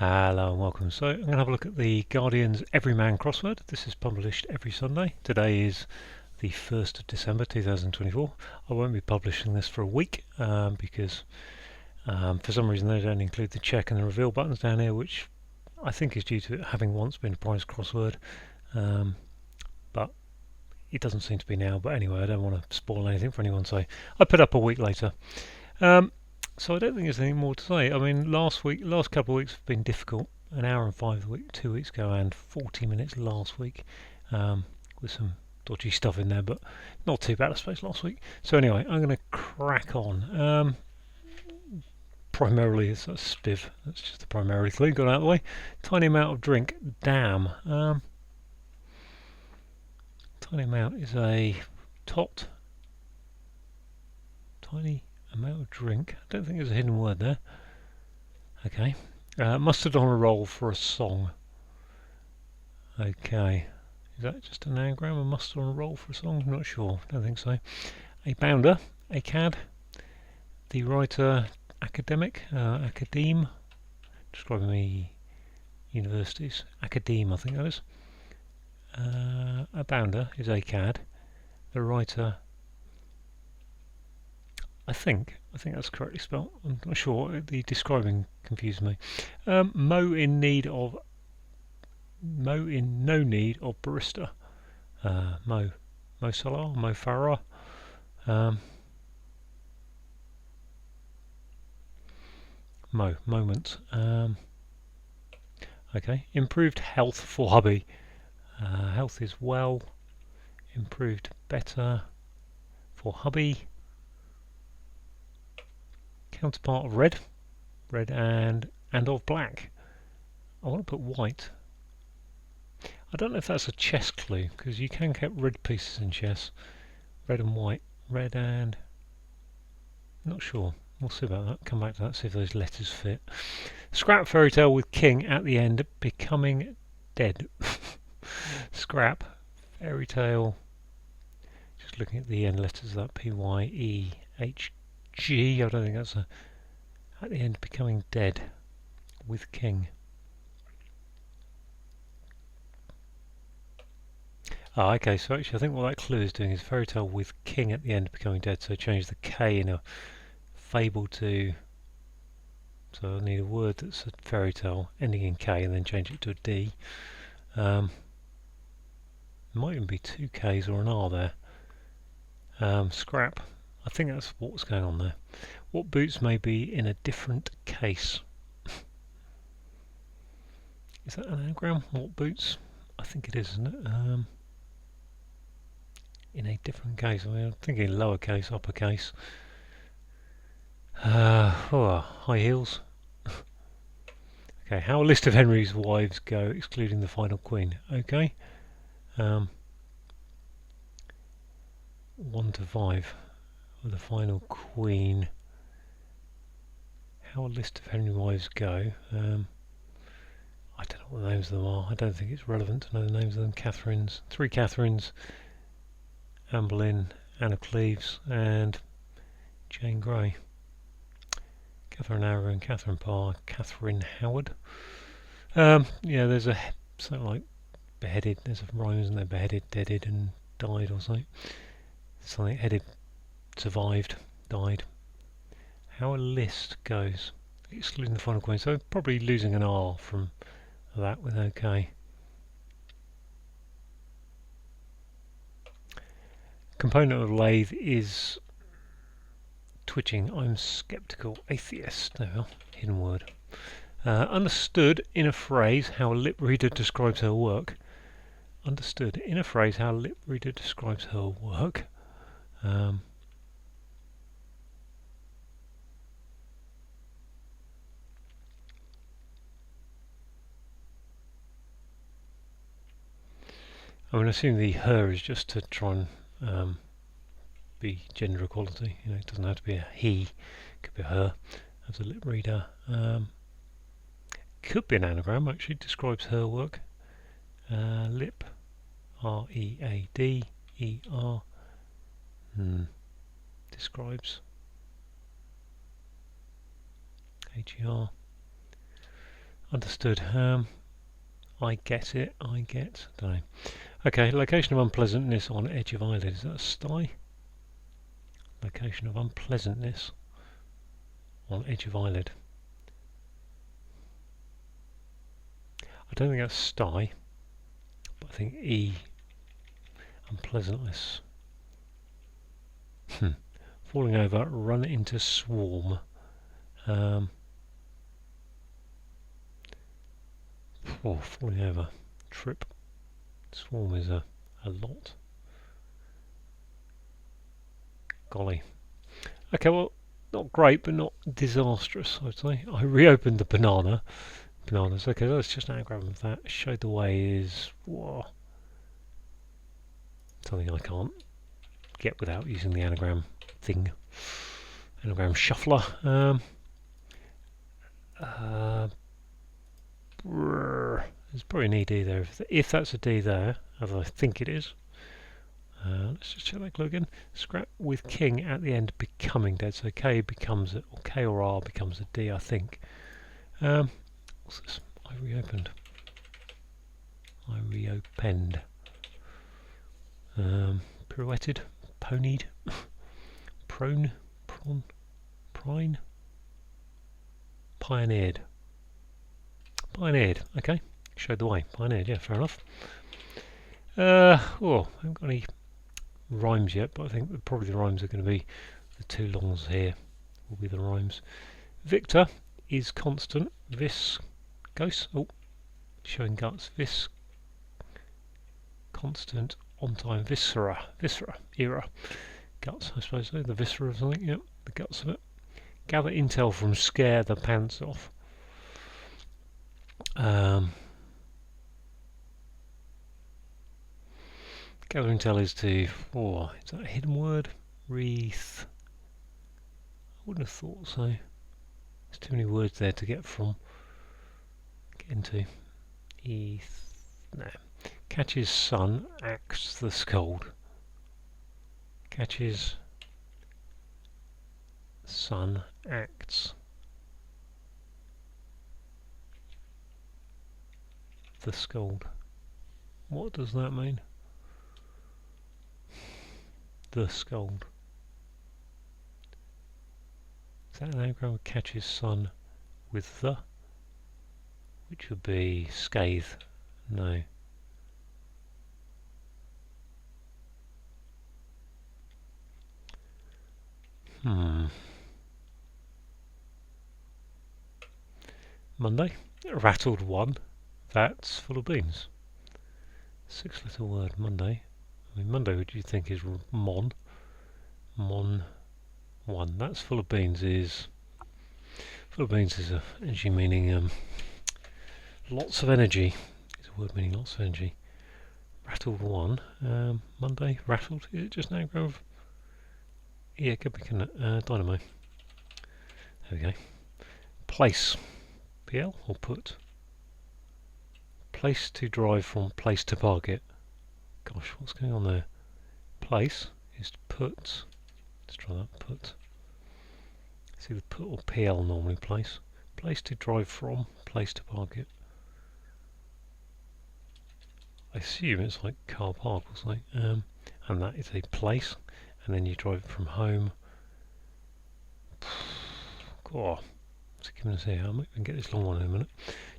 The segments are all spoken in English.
Hello and welcome. So I'm going to have a look at the Guardian's Everyman crossword. This is published every Sunday. Today is the 1st of December 2024. I won't be publishing this for a week because for some reason they don't include the check and the reveal buttons down here, which I think is due to it having once been a prize crossword, but it doesn't seem to be now. But anyway, I don't want to spoil anything for anyone, so I put up a week later. So I don't think there's anything more to say. I mean, last couple of weeks have been difficult. An hour and 5 2 weeks ago, and 40 minutes last week, with some dodgy stuff in there, but not too bad, I suppose, last week. So anyway, I'm going to crack on. Primarily, it's a spiv. That's just a primarily clue. Got out of the way. Tiny amount of drink. Damn. Tiny amount is a tot. Tiny amount of drink. I don't think there's a hidden word there. Okay. Mustard on a roll for a song. Okay. Is that just an anagram? A mustard on a roll for a song? I'm not sure. Don't think so. A bounder. A cad. The writer. Academic. Academe. Describing the universities. Academe, I think that is. A bounder is a cad. The writer. I think that's correctly spelled. I'm not sure. The describing confused me. Mo in no need of barista. Mo Salah, Mo Farah. Moment. Okay. Improved health for hubby. Health is well. Improved better for hubby. Counterpart of red and of black. I want to put white. I don't know if that's a chess clue, because you can get red pieces in chess. Red and white. Red and... not sure. We'll see about that. Come back to that, see if those letters fit. Scrap fairy tale with king at the end becoming dead. Scrap fairy tale. Just looking at the end letters of that. P-Y-E-H-G. I don't think that's a... at the end becoming dead with king. Okay, so actually I think what that clue is doing is fairy tale with king at the end becoming dead, so change the K in a fable to... so I need a word that's a fairy tale ending in K and then change it to a D. There might even be two Ks or an R there. Scrap. I think that's what's going on there. What boots may be in a different case? Is that an anagram? What boots? I think it is, isn't it? In a different case. I mean, I'm thinking lowercase, uppercase. High heels. Okay, how a list of Henry's wives go, excluding the final queen. Okay. 1 to 5. The final queen. How a list of Henry wives go. I don't know what the names of them are. I don't think it's relevant to know the names of them. Catherines, 3 Catherines, Anne Boleyn, Anna Cleves, and Jane Grey. Catherine Arrow and Catherine Parr, Catherine Howard. Yeah, there's a something like beheaded. There's a rhyme, isn't there? Beheaded, deaded, and died or something. Something headed. Survived, died. How a list goes, excluding the final queen, so probably losing an R from that with OK. Component of lathe is twitching. I'm skeptical. Atheist. There we are. Hidden word. Understood in a phrase how a lip reader describes her work. Understood in a phrase how a lip reader describes her work. I'm going to assume the her is just to try and be gender equality. You know, it doesn't have to be a he, it could be a her as a lip reader. Could be an anagram, actually describes her work. Lip, R-E-A-D-E-R, describes, H-E-R. Understood. I get it. I get. Don't know. Okay. Location of unpleasantness on edge of eyelid. Is that a sty? Location of unpleasantness on edge of eyelid. I don't think that's sty, but I think E. Unpleasantness. Falling over, run into swarm. Falling over. Trip. Swarm is a lot. Golly. Okay, well, not great, but not disastrous, I'd say. I reopened the bananas. Okay, let's just anagram of that. Showed the way is something I can't get without using the anagram thing. Anagram shuffler. There's probably an ED there. If that's a D there, as I think it is. Let's just check that clue again. Scrap with king at the end becoming dead. So K becomes or K or R becomes a D, I think. What's this? I reopened. Pirouetted, ponied, prone, prawn, prine, pioneered. Pioneered, okay. Showed the way. Pioneered, yeah, fair enough. I haven't got any rhymes yet, but I think that probably the rhymes are going to be the two longs here. Will be the rhymes. Victor is constant. Vis ghost. Showing guts. Vis constant on time. Viscera. Era. Guts, I suppose. So. The viscera of something. Yep. The guts of it. Gather intel from scare the pants off. Gather intel is to, is that a hidden word? Wreath. I wouldn't have thought so. There's too many words there to get into. No. Catches sun, acts the scold. Catches sun, acts the scold. What does that mean? The scold. Is that an anagram of catches sun with the? Which would be scathe. No. Monday. Rattled one. That's full of beans. 6-letter word. Monday. I mean, Monday, what do you think is mon? Mon 1. That's full of beans is... Full of beans is a energy meaning lots of energy. It's a word meaning lots of energy. Rattled 1. Monday. Rattled. Is it just an anagram of... Yeah, it could be dynamo. There we go. Place. PL or put? Place to drive from place to target. Gosh, what's going on there? Place is to put. Let's try that. Put. It's either put or PL normally. Place. Place to drive from. Place to target. I assume it's like car park or something. And that is a place. And then you drive it from home. God, what's it giving us here? I might even get this long one in a minute.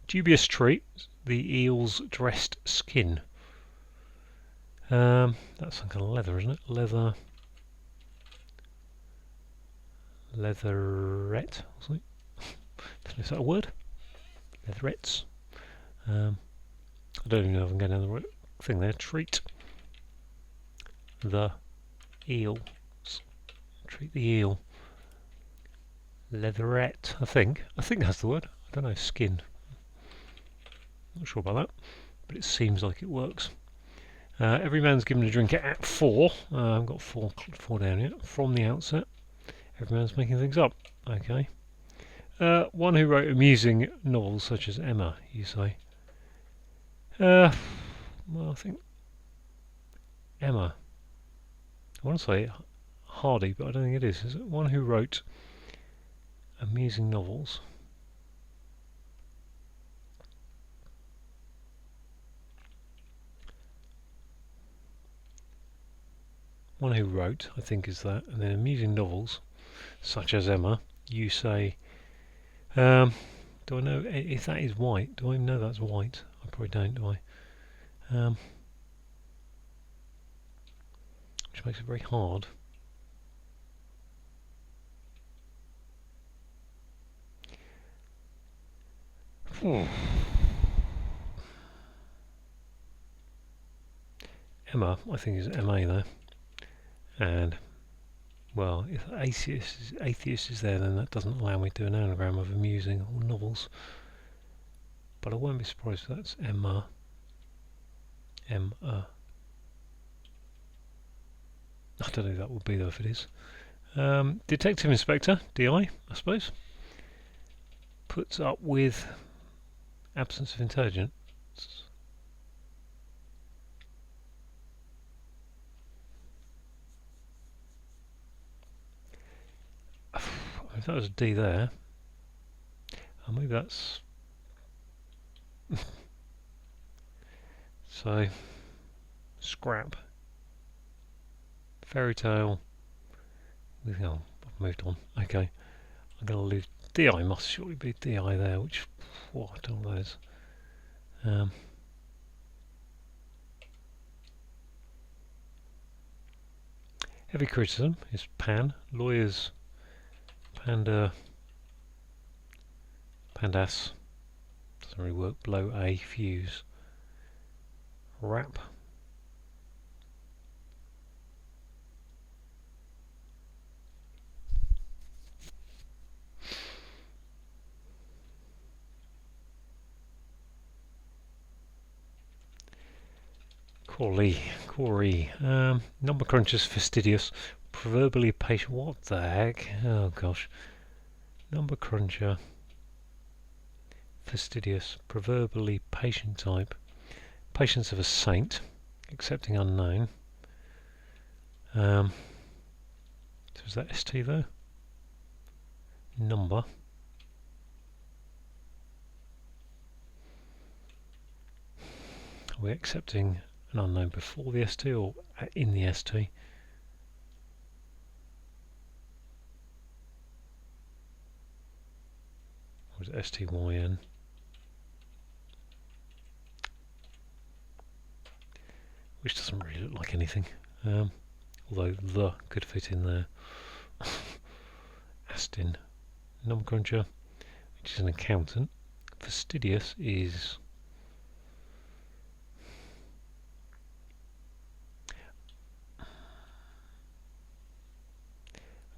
Dubious treat. The eel's dressed skin. That's some kind of leather, isn't it? Leatherette, or something. Is that a word? Leatherettes. I don't even know if I'm getting the right thing there. Treat the eel. Treat the eel. Leatherette, I think. I think that's the word. I don't know. Skin. Not sure about that, but it seems like it works. Everyman's given a drink at 4. I've got 4 down here. From the outset, everyman's making things up. Okay. One who wrote amusing novels such as Emma, you say. Well, I think Emma. I want to say Hardy, but I don't think it is. Is it one who wrote amusing novels? one who wrote, I think is that, and then amusing novels, such as Emma, you say, do I know if that is white? Do I know that's white? I probably don't, do I? Which makes it very hard. Emma, I think is MA there, and well, if atheist is there, then that doesn't allow me to do an anagram of amusing or novels. But I won't be surprised if that's Emma. I don't know who that would be though if it is. Detective Inspector, DI, I suppose, puts up with absence of intelligence. If that was a D there, maybe that's so scrap. Fairy tale. Oh, I've moved on. Okay, I'm going to leave DI. Must surely be DI there, which I don't know what that is. Heavy criticism is pan. Lawyers, pandas. Doesn't really work. Blow a fuse. Rap. Corey. Number crunchers, fastidious, proverbially patient. What the heck? Oh gosh. Number cruncher, fastidious, proverbially patient type. Patience of a saint, accepting unknown. So is that ST though? Number. Are we accepting an unknown before the ST or in the ST? Or is it STYN? Which doesn't really look like anything. Although the could fit in there. Astin. Number cruncher, which is an accountant. Fastidious is...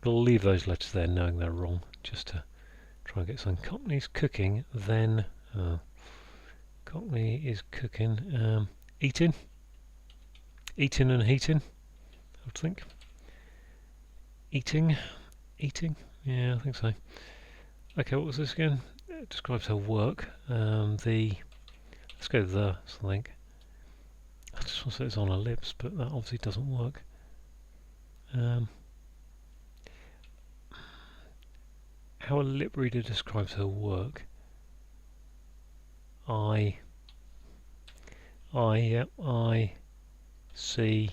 I'll leave those letters there knowing they're wrong, just to try and get some. Cockney's cooking, then... Cockney is cooking. Eating and heating, I would think. Eating, yeah, I think so. Okay, what was this again? It describes her work. Let's go the something. I just want to say it's on her lips, but that obviously doesn't work. How a lip reader describes her work. I see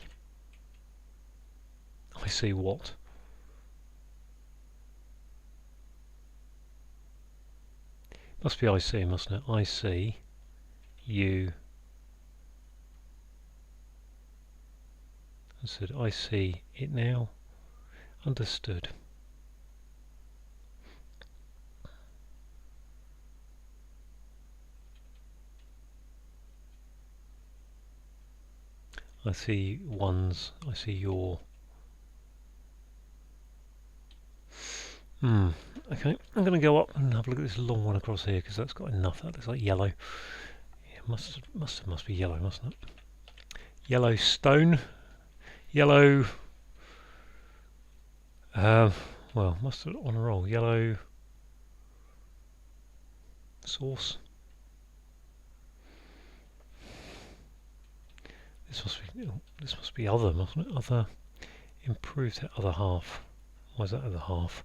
what? Must be I see, mustn't it? I see you. I said I see it now. Understood. I see one's, I see your. Okay, I'm going to go up and have a look at this long one across here because that's got enough. That looks like yellow. Yeah, must be yellow, mustn't it? Yellow stone. Yellow. Well, mustard on a roll. Yellow sauce. This must be other, mustn't it? Other. Improve the other half. Why is that other half?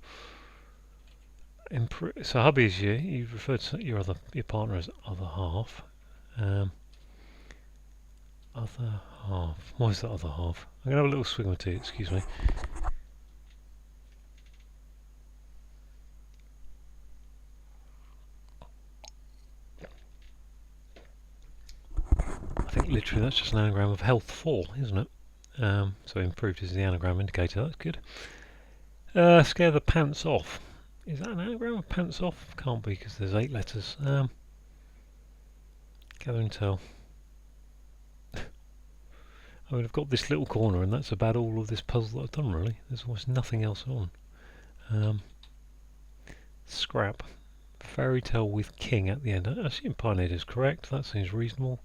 So hubby is you referred to your partner as other half. Other half. What is the other half? I'm going to have a little swig of tea, excuse me. I think literally that's just an anagram of health 4, isn't it? So improved is the anagram indicator, that's good. Scare the pants off. Is that an anagram of pants off? Can't be because there's 8 letters. Gather and tell. I mean, I've got this little corner and that's about all of this puzzle that I've done really. There's almost nothing else on. Scrap. Fairy tale with king at the end. I assume Pioneer is correct, that seems reasonable.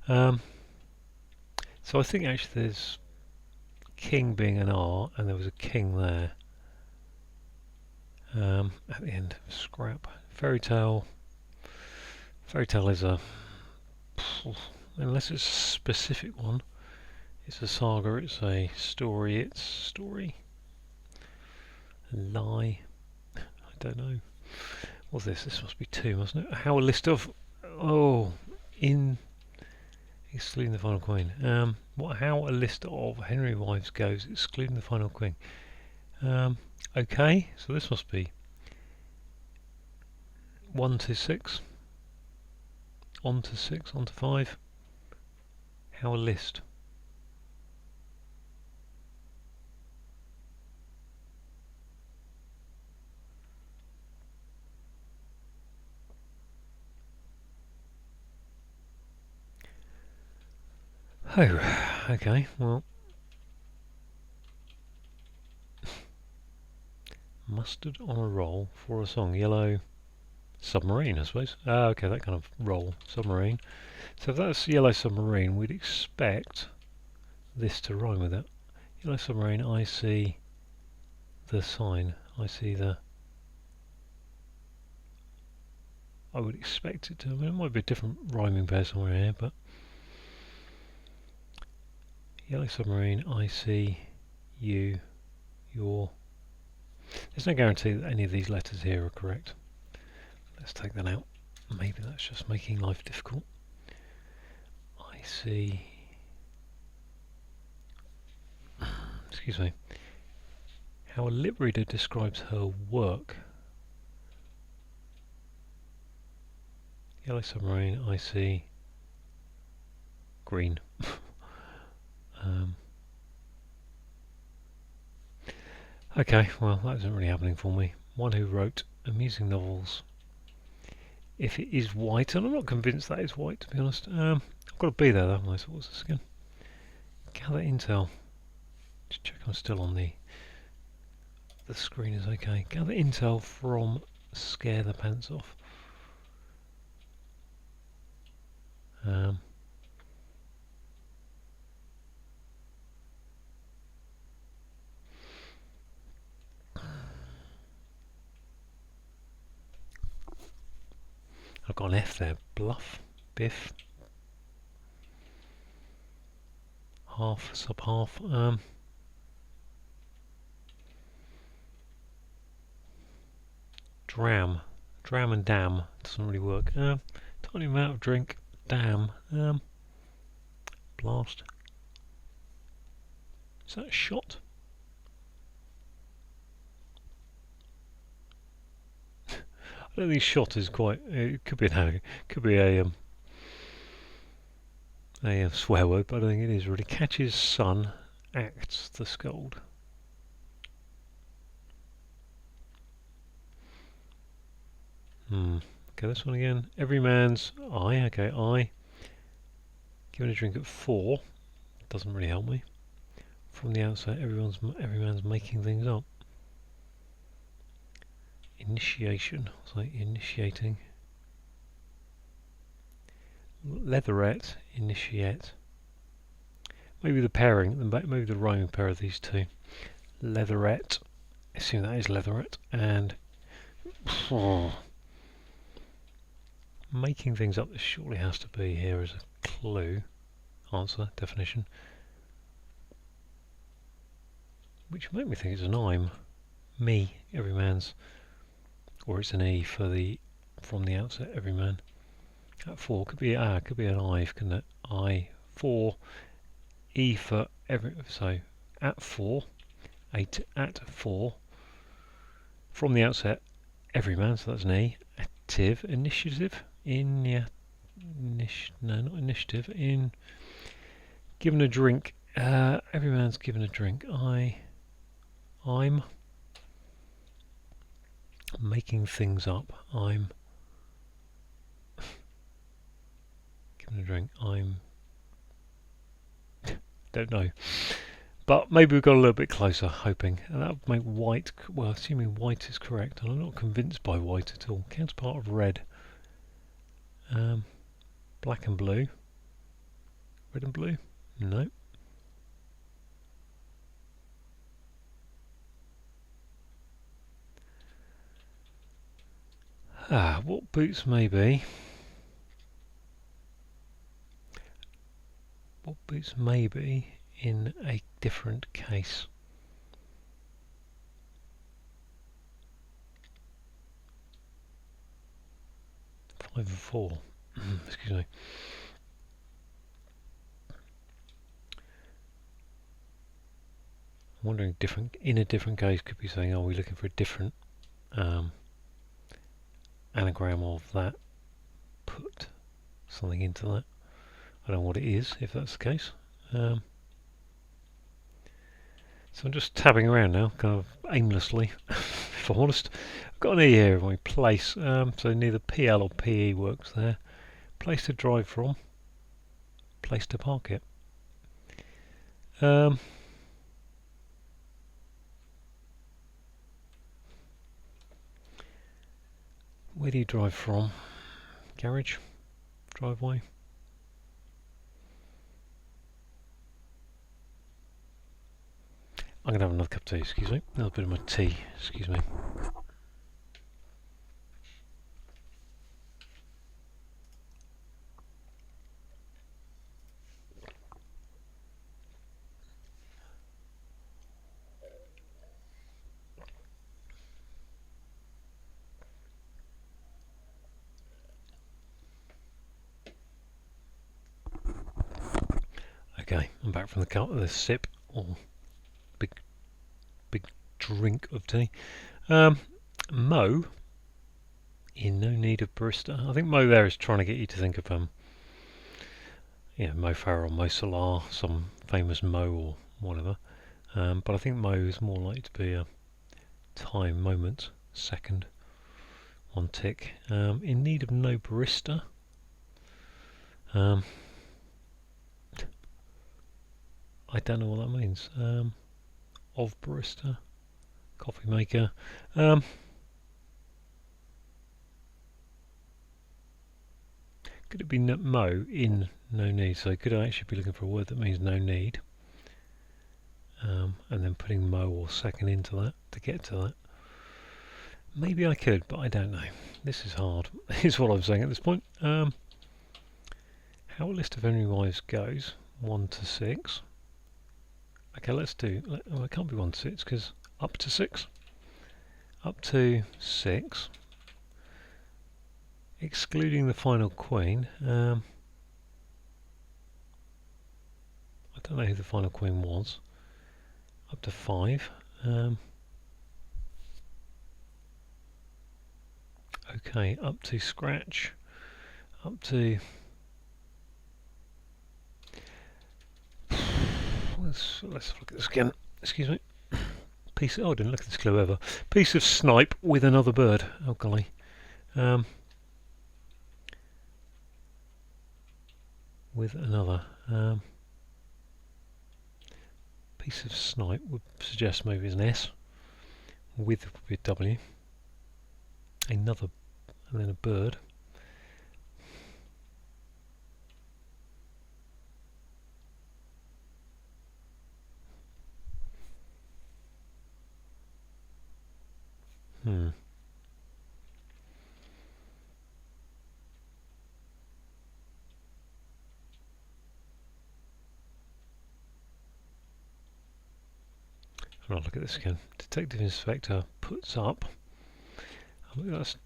So I think actually there's king being an R and there was a king there. At the end, scrap. Fairy tale is a, unless it's a specific one, it's a saga, it's a story, it's story. A lie. I don't know. What's this? This must be 2, mustn't it? How a list of, excluding the final queen. How a list of Henry wives goes, excluding the final queen. Okay, so this must be 1 to 6, on to 6, on to 5. How a list. Oh, okay, well. Mustard on a roll for a song. Yellow submarine, I suppose. Okay, that kind of roll. Submarine. So if that's yellow submarine, we'd expect this to rhyme with it. Yellow submarine, I see the sign. I would expect it to. I mean, it might be a different rhyming pair somewhere here, but yellow submarine, I see you, your. There's no guarantee that any of these letters here are correct. Let's take that out. Maybe that's just making life difficult. I see. Excuse me. How a lip reader describes her work. Yellow submarine, I see green. Okay, well that isn't really happening for me. One who wrote amusing novels. If it is white, and I'm not convinced that is white to be honest. I've got to be there though. So what's this again? Gather intel. Just check I'm still on the screen is okay. Gather intel from scare the pants off. I've got an F there. Bluff, biff, half, sub half. Dram and dam doesn't really work. Tiny amount of drink. Dam. Blast. Is that a shot? I don't think shot is quite. It could be a swear word, but I don't think it is really. Catches son, acts the scold. Okay, this one again. Everyman's I. Okay, I. Given a drink at 4 doesn't really help me. From the outset, everyman's making things up. Initiation. It's like initiating. Leatherette, initiate. Maybe the pairing, maybe the rhyming pair of these two. Leatherette. I assume that is leatherette. And making things up. This surely has to be here as a clue. Answer, definition. Which make me think it's an I'm. Me, everyman's. Or it's an E for the from the outset, everyman. At 4 could be an I, couldn't it? I 4, E for every, so at 4, at 4, from the outset, everyman, so that's an E, initiative, no, not initiative, given a drink, everyman's given a drink, I'm making things up, I'm given a drink, don't know. But maybe we got a little bit closer, hoping. And that would make white, well, assuming white is correct, and I'm not convinced by white at all. Counterpart of red. Black and blue. Red and blue? No. What boots may be? What boots may be in a different case? 5 and 4. Excuse me. I'm wondering, in a different case, could be saying, are we looking for a different anagram of that? Put something into that. I don't know what it is, if that's the case. So I'm just tabbing around now, kind of aimlessly, if I'm honest. I've got an E here in my place, so neither PL or PE works there. Place to drive from, place to park it. Where do you drive from? Garage? Driveway? I'm going to have another cup of tea, excuse me. A little bit of my tea, excuse me. Okay, I'm back from the cup with a sip, or big drink of tea. Mo, in no need of barista. I think Mo there is trying to get you to think of Mo Farah, Mo Salah, some famous Mo or whatever. But I think Mo is more likely to be a time, moment, second, one tick. In need of no barista. I don't know what that means. Of barista, coffee maker. Could it be Mo in no need? So could I actually be looking for a word that means no need? And then putting Mo or second into that to get to that. Maybe I could, but I don't know. This is hard, is what I'm saying at this point. How a list of Henry wives goes, 1 to 6. Okay, let's do, oh, it can't be 1 to 6, because up to 6. Up to 6. Excluding the final queen. I don't know who the final queen was. Up to 5. Okay, up to scratch. Up to... Let's look at this again. Excuse me. Oh, I didn't look at this clue ever. Piece of snipe with another bird. Oh golly. With another. Piece of snipe would suggest maybe it's an S. With would be a W. Another, and then a bird. I'll look at this again. Detective Inspector puts up. I think that's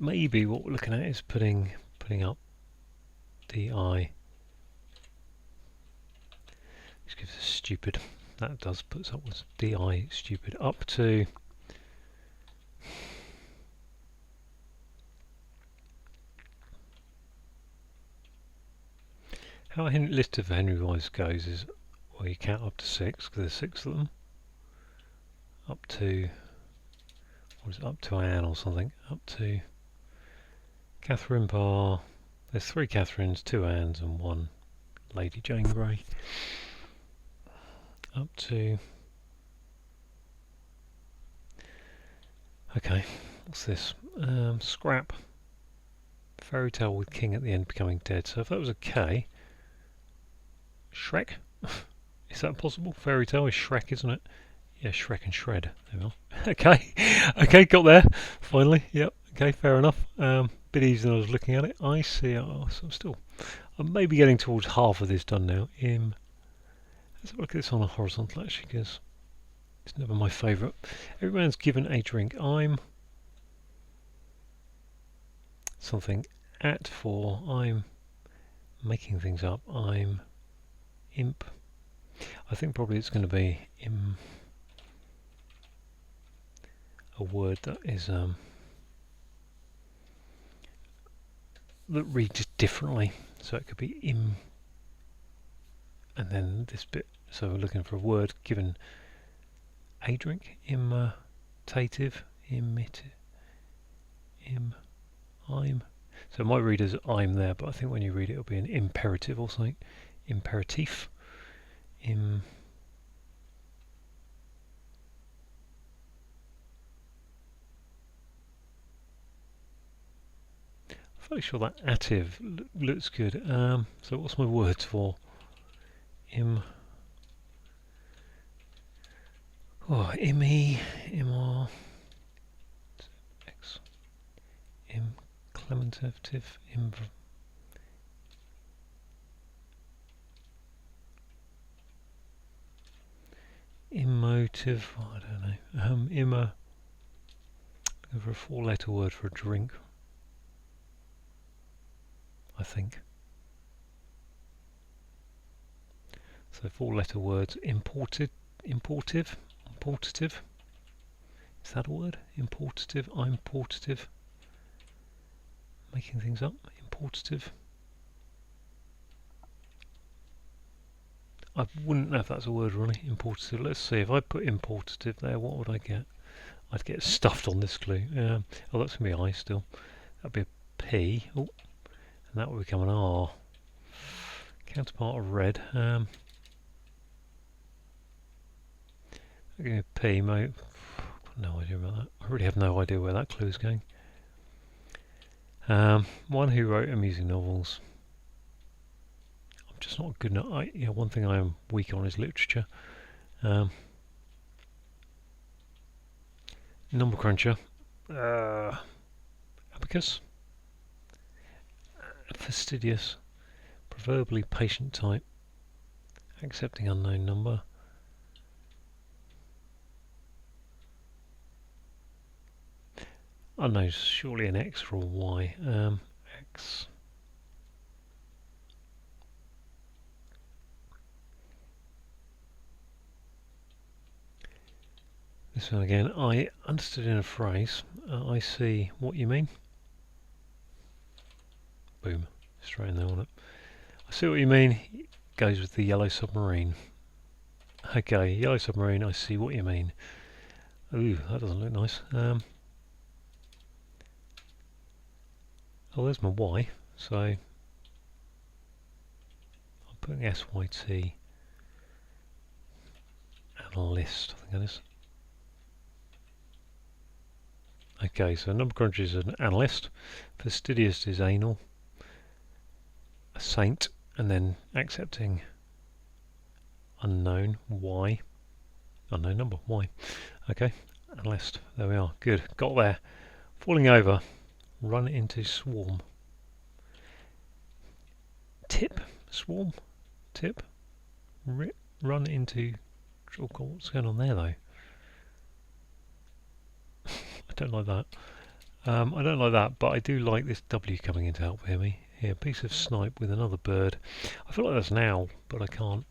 maybe what we're looking at is putting up DI Just gives us stupid. That does puts upwards. DI stupid up to. How a list of Henry Wise goes is, well, you count up to 6 because there's 6 of them. Up to, what is it, up to Anne or something. Up to Catherine Parr. There's 3 Catherines, 2 Annes, and 1 Lady Jane Grey. Up to. Okay, what's this? Scrap. Fairy tale with king at the end becoming dead. So if that was a K. Shrek? Is that possible? Fairy tale is Shrek, isn't it? Yeah, Shrek and Shred. There we are. Okay, okay, got there. Finally, yep. Okay, fair enough. Bit easier than I was looking at it. I see. Oh, so I'm maybe getting towards half of this done now. Let's have a look at this on a horizontal actually, because it's never my favourite. Everyone's given a drink. I'm something at for. I'm making things up. I'm imp. I think probably it's going to be a word that is that reads differently. So it could be im, and then this bit. So we're looking for a word given a drink. Imitative, I'm. So my read as I'm there, but I think when you read it, it'll be an imperative or something. Imperative. I'm fairly sure that ative looks good. So what's my words for im? Oh, immy, imar, x, implementative, emotive. Oh, I don't know. Looking for a 4-letter word for a drink. I think. So 4-letter words. Importative. Is that a word? Importative. I'm portative. Making things up. Importative. I wouldn't know if that's a word really. Importative. Let's see. If I put importative there, what would I get? I'd get stuffed on this clue. Oh, that's going to be I still. That'd be a P. Oh, and that would become an R. Counterpart of red. Give me a P, mate. No idea about that. I really have no idea where that clue is going. One who wrote amusing novels. I'm just not good enough. One thing I am weak on is literature. Number cruncher. Abacus. Fastidious. Proverbially patient type. Accepting unknown number. I don't know, surely an X or a Y. X. This one again. I understood in a phrase. I see what you mean. Boom. Straight in there on it. I see what you mean. Goes with the yellow submarine. Okay, yellow submarine. I see what you mean. Ooh, that doesn't look nice. Oh, there's my Y, so I'm putting SYT analyst, I think that is. Okay, so number cruncher is an analyst, fastidious is anal, a saint, and then accepting unknown, Y, unknown number, Y. Okay, analyst, there we are, good, got there. Falling over. Run into swarm. Tip, swarm, tip, run into. Oh God, what's going on there though? I don't like that. I don't like that, but I do like this W coming in to help hear me. Here, piece of snipe with another bird. I feel like that's an owl, but I can't.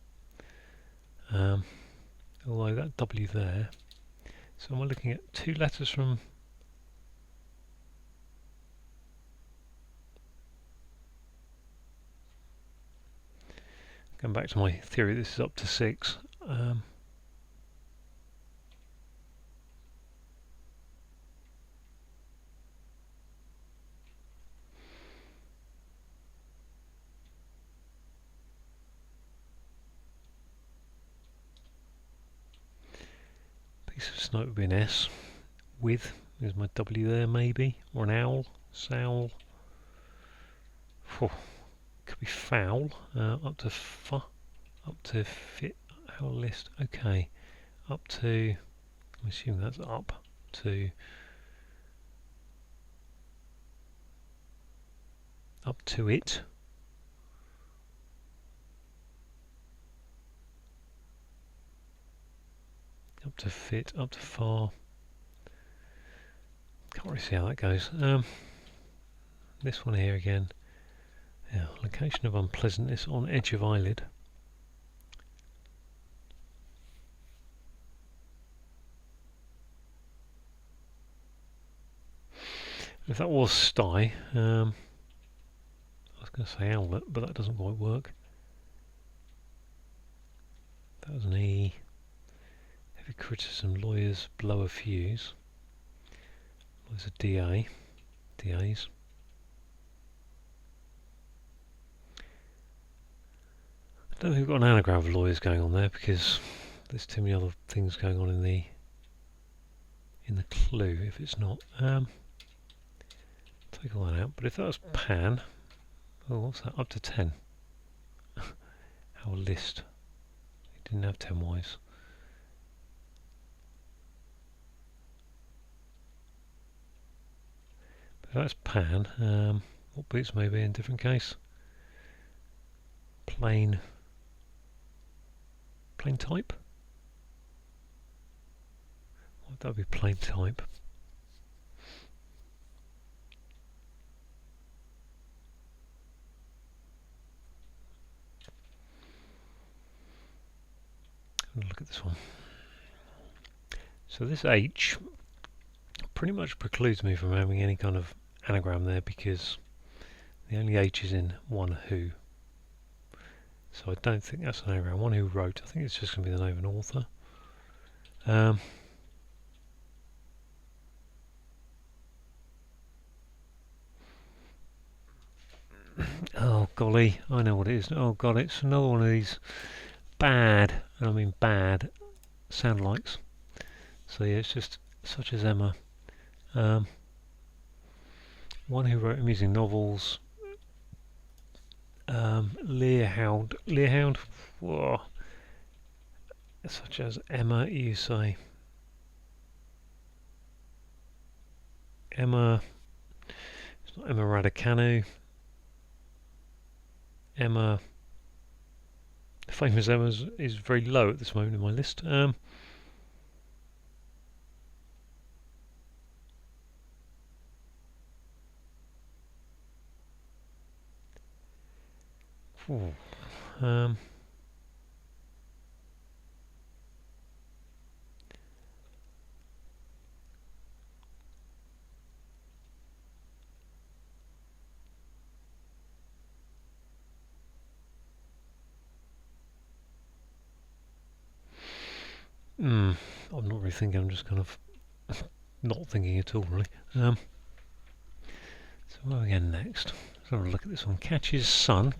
although that W there, so am I looking at two letters from... Going back to my theory, this is up to 6. Piece of snow would be an S. With is my W there, maybe, or an owl. Sowl. Oh, could be foul. Up to F. Up to fit. Our list. Okay. Up to. I'm assuming that's up to. Up to it. Up to fit. Up to far. Can't really see how that goes. This one here again. Yeah, location of unpleasantness on edge of eyelid. If that was sty, I was going to say owlet, but that doesn't quite work. That was an E. Heavy criticism, lawyers blow a fuse. There's a DA. DAs. I don't think we've got an anagram of lawyers going on there because there's too many other things going on in the clue if it's not. Take all that out, but if that was pan, oh, what's that? Up to 10. Our list. It didn't have 10 Ys. But if that's pan, what boots may be in different case? Plain type? What that would be plain type? Look at this one. So this H pretty much precludes me from having any kind of anagram there because the only H is in one who. So I don't think that's an anagram. One who wrote. I think it's just going to be the name of an author. Oh golly, I know what it is. Oh god, it's another one of these bad, and I mean bad, sound likes. So yeah, it's just such as Emma. One who wrote amusing novels. Learhound, whoa. Such as Emma, you say. Emma, it's not Emma Raducanu. Emma, famous Emma is very low at this moment in my list. I'm not really thinking, I'm just kind of not thinking at all, really. So where are we going next? Let's have a look at this one. Catches sun,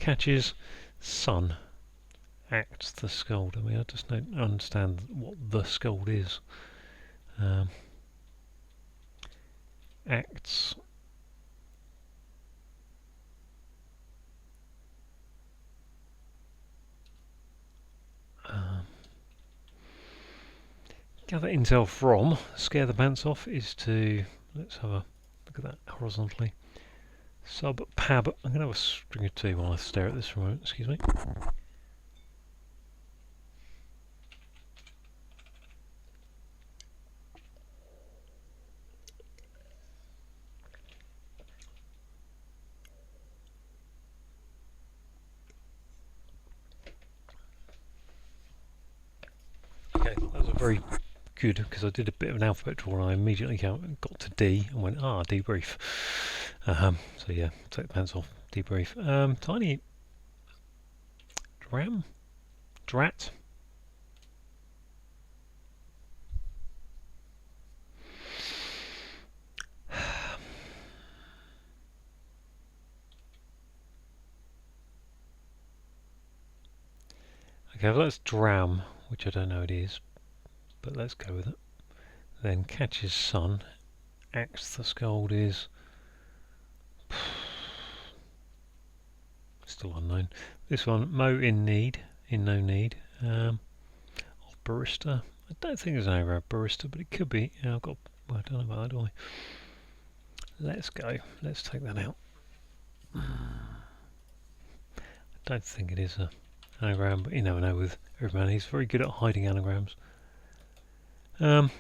acts the scold. I mean, I just don't understand what the scold is. Acts. Gather intel from, scare the pants off, is to, let's have a look at that horizontally. Sub pab, I'm going to have a string of 2 while I stare at this for a moment, excuse me. very good because I did a bit of an alphabet draw and I immediately got to D and went, debrief. So yeah, take the pants off, debrief. Tiny drat. Okay, well that's dram, which I don't know it is, but let's go with it. Then catches sun, axe the scold is still unknown. This one, mo in need, in no need. Barista. I don't think there's an anagram barista, but it could be. Yeah, I don't know about that, do I? Let's go. Let's take that out. I don't think it is a anagram, but you never know with Everyman. He's very good at hiding anagrams. That's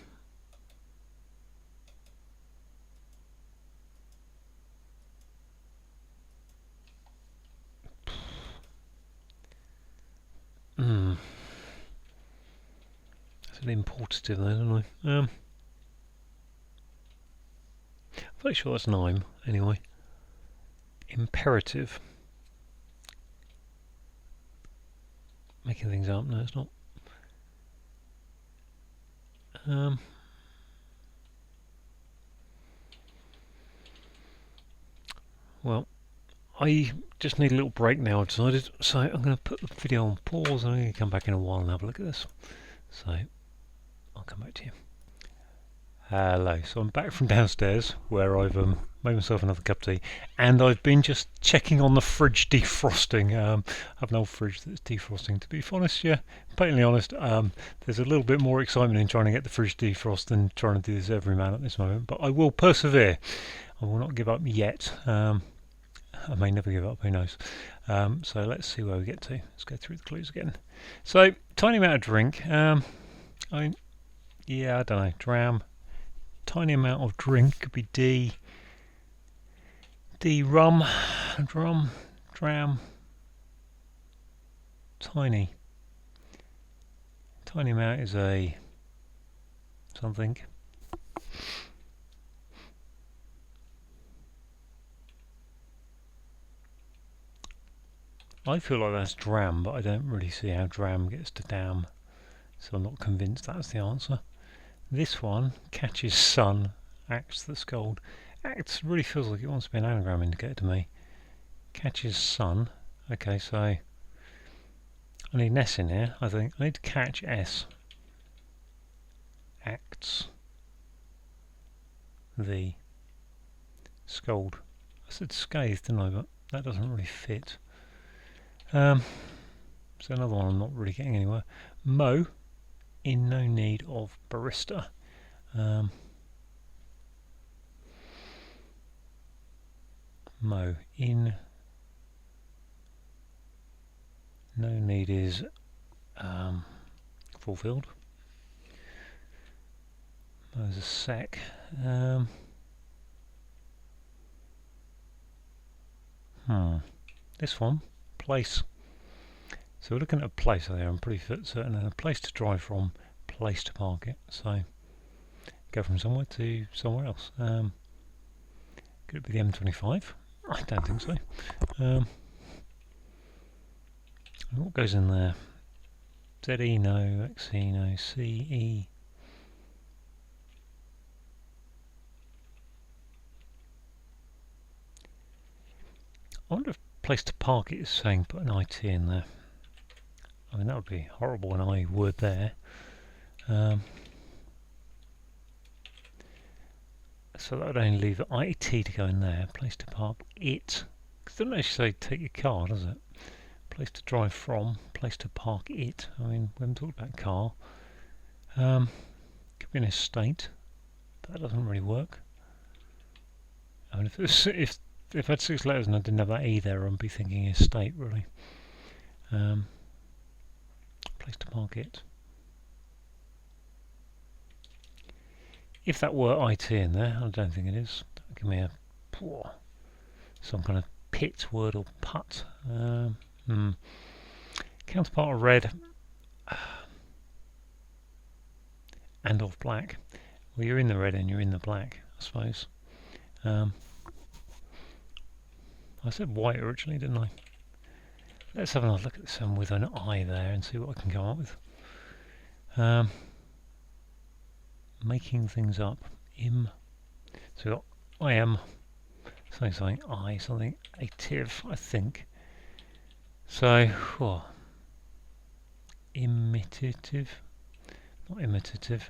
an importative there, don't I? I'm pretty sure that's Nime, anyway. Imperative. Making things up, no it's not. Well, I just need a little break now, I've decided, so I'm going to put the video on pause and I'm going to come back in a while and have a look at this. So, I'll come back to you. Hello, so I'm back from downstairs where I've made myself another cup of tea and I've been just checking on the fridge defrosting. I have an old fridge that's defrosting. To be honest, yeah, patently honest, there's a little bit more excitement in trying to get the fridge defrost than trying to do this Everyman at this moment, but I will persevere. I will not give up yet. I may never give up, who knows. So let's see where we get to. Let's go through the clues again. So, tiny amount of drink. Yeah, I don't know. Dram. Tiny amount of drink could be D. Rum. Dram. Tiny. Tiny amount is a something. I feel like that's dram, but I don't really see how dram gets to dam, so I'm not convinced that's the answer. This one, catches sun, acts the scold. Acts really feels like it wants to be an anagram indicator to me. Catches sun. Okay, so I need an S in here, I think. I need to catch S. Acts the scold. I said scathed, didn't I? But that doesn't really fit. So another one I'm not really getting anywhere. Mo, in no need of barista. Mo, in no need is fulfilled. Mo's a sec. This one, place. So we're looking at a place there, I'm pretty certain, and a place to drive from, place to park it. So go from somewhere to somewhere else. Could it be the M25? I don't think so. What goes in there? ZE no, XE no, CE. I wonder if place to park it is saying put an IT in there. I mean that would be horrible an I word there. So that would only leave IT to go in there. Place to park it. Because it doesn't actually say take your car, does it? Place to drive from. Place to park it. I mean, we haven't talked about car. Could be an estate, but that doesn't really work. I mean, if it was, if I had 6 letters and I didn't have that E there, I'd be thinking estate really. Place to park it. If that were IT in there, I don't think it is. That would give me some kind of pit word or put. Counterpart of red. and of black. Well, you're in the red and you're in the black, I suppose. I said white originally, didn't I? Let's have another look at this one with an I there and see what I can come up with. Making things up. So we've got I am, something I, something ative, I think. So, imitative. Not imitative.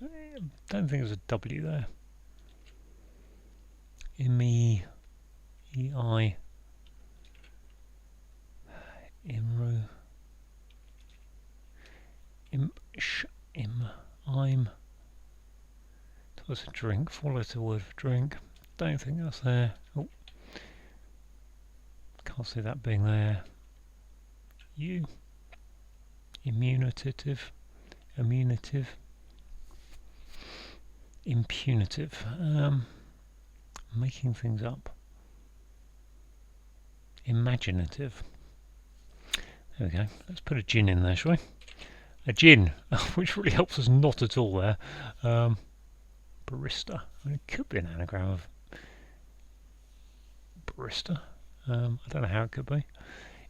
Don't think there's a W there. Imi, E-I, imru, I'm. What's a drink? 4-letter word for drink. Don't think that's there. Oh, can't see that being there. You, immunitive, impunitive. Making things up. Imaginative. There we go. Let's put a gin in there, shall we? A gin, which really helps us not at all there. Barista. I mean, it could be an anagram of barista. I don't know how it could be.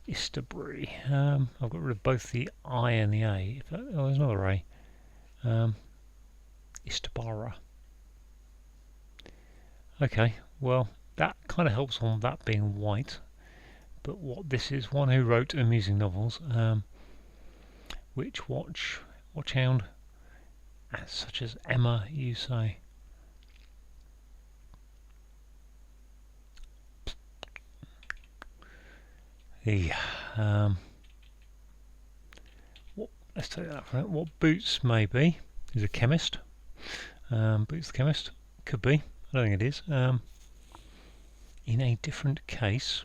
Istabri. I've got rid of both the I and the A. Oh, there's another A. Istabara. Okay, well, that kind of helps on that being white. But what this is, one who wrote amusing novels, which watchhound, such as Emma, you say. Let's take that for it. What Boots may be is a chemist. Boots the chemist could be. I don't think it is. In a different case,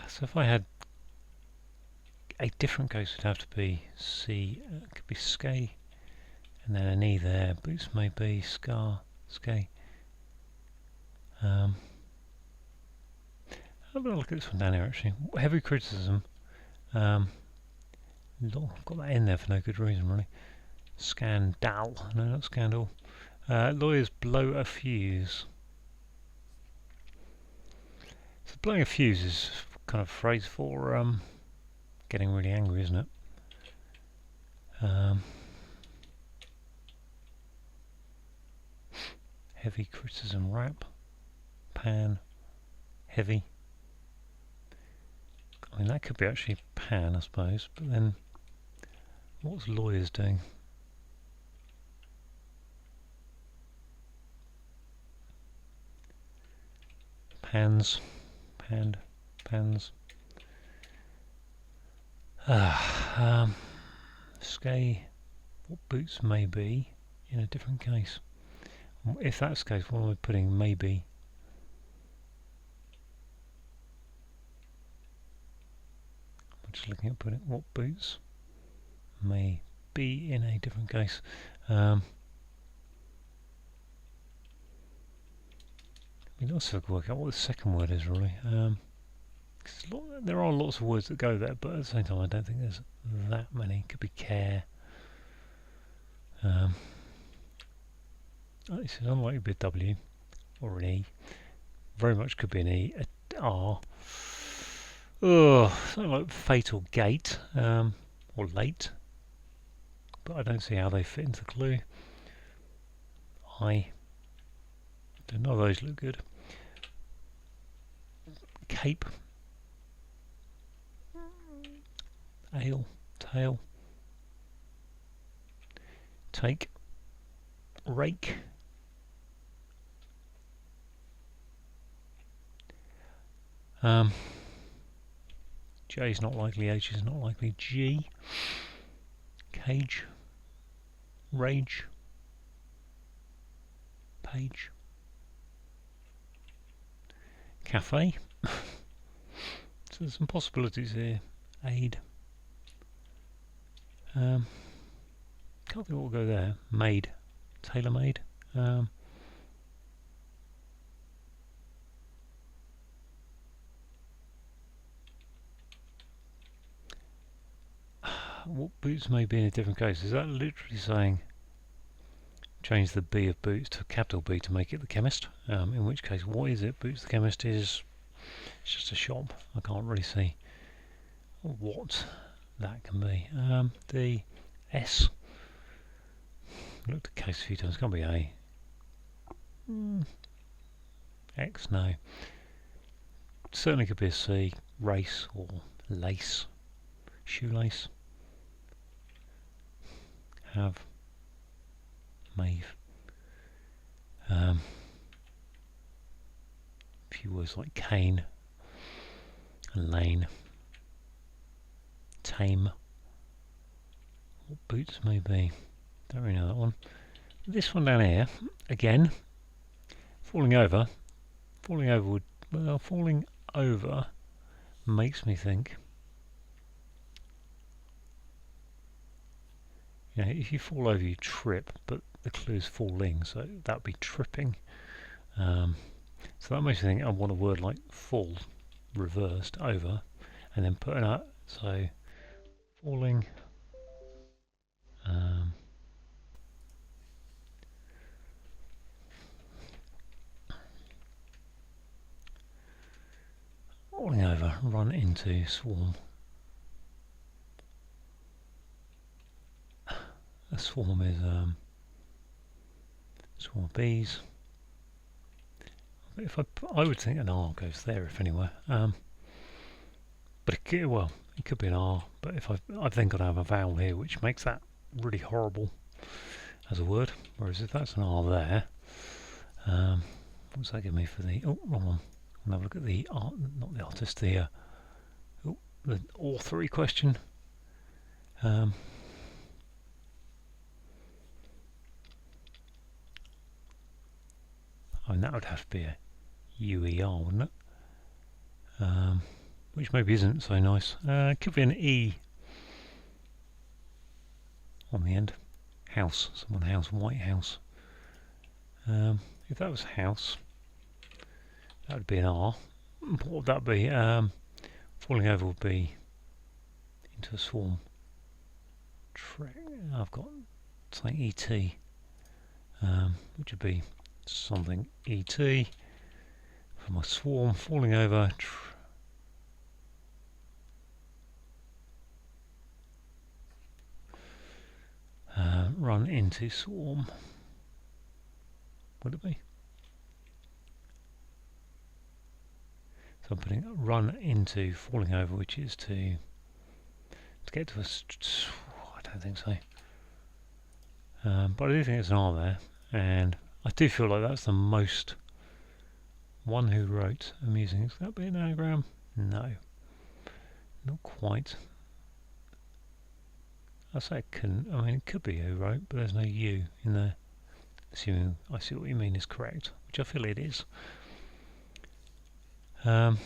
so if I had a different case, would have to be C. It could be Skay, and then an E there. Boots may be Scar, Skay. Have a look at this one down here actually. Heavy criticism. I've got that in there for no good reason really. Scandal. No, not scandal. Lawyers blow a fuse. So blowing a fuse is kind of a phrase for getting really angry, isn't it? Heavy criticism. Rap. Pan. Heavy. I mean, that could be actually pan, I suppose, but then what's lawyers doing? Pans, panned, pans. Skay, what Boots may be in a different case. If that's the case, what am I putting maybe? I'm just looking at putting what Boots may be in a different case. We'd also have to work out what the second word is really. There are lots of words that go there, but at the same time I don't think there's that many. Could be care. This is unlikely to be a W or an E. Very much could be an E. A R. Something like fate or gate, or late. But I don't see how they fit into the clue. None of those look good. Cape. Ale. Tail. Take. Rake. J is not likely, H is not likely, G. Cage. Rage. Page. Cafe. So there's some possibilities here. Aid. Can't think what will go there. Made. Tailor-made. What Boots may be in a different case. Is that literally saying change the B of boots to a capital B to make it the chemist. In which case, what is it? Boots the chemist is it's just a shop. I can't really see what that can be. The S. Looked at case a few times. Can't be A. X, no. Certainly could be a C. Race or lace. Shoelace. Have. Mave. A few words like cane and lane. Tame. What boots may be. Don't really know that one. This one down here, again, falling over. Falling over would, well, falling over makes me think. You know, if you fall over, you trip, but the clue is falling, so that would be tripping. So that makes me think I want a word like fall, reversed, over, and then putting up, so falling. Falling over, run into, swarm. A swarm is swarm of bees. If I would think an R goes there if anywhere. But it could, well, it could be an R. But if I've then got to have a vowel here, which makes that really horrible as a word. Whereas if that's an R there, what's that give me for the? Oh, wrong one. I'll have a look at the art, not the artist, the authory question. I mean, that would have to be a UER, wouldn't it? Which maybe isn't so nice. It could be an E on the end. House, someone house, White House. If that was house, that would be an R. What would that be? Falling over would be into a swarm. I've got something ET, which would be something ET for my swarm. Falling over. Run into swarm. Would it be? So I'm putting run into falling over, which is to get to a. I don't think so. But I do think it's an R there, and I do feel like that's the most. One who wrote amusing. Is that be an anagram? No, not quite. I say it can. I mean, it could be who wrote, but there's no U in there. Assuming I see what you mean is correct, which I feel it is. Emma,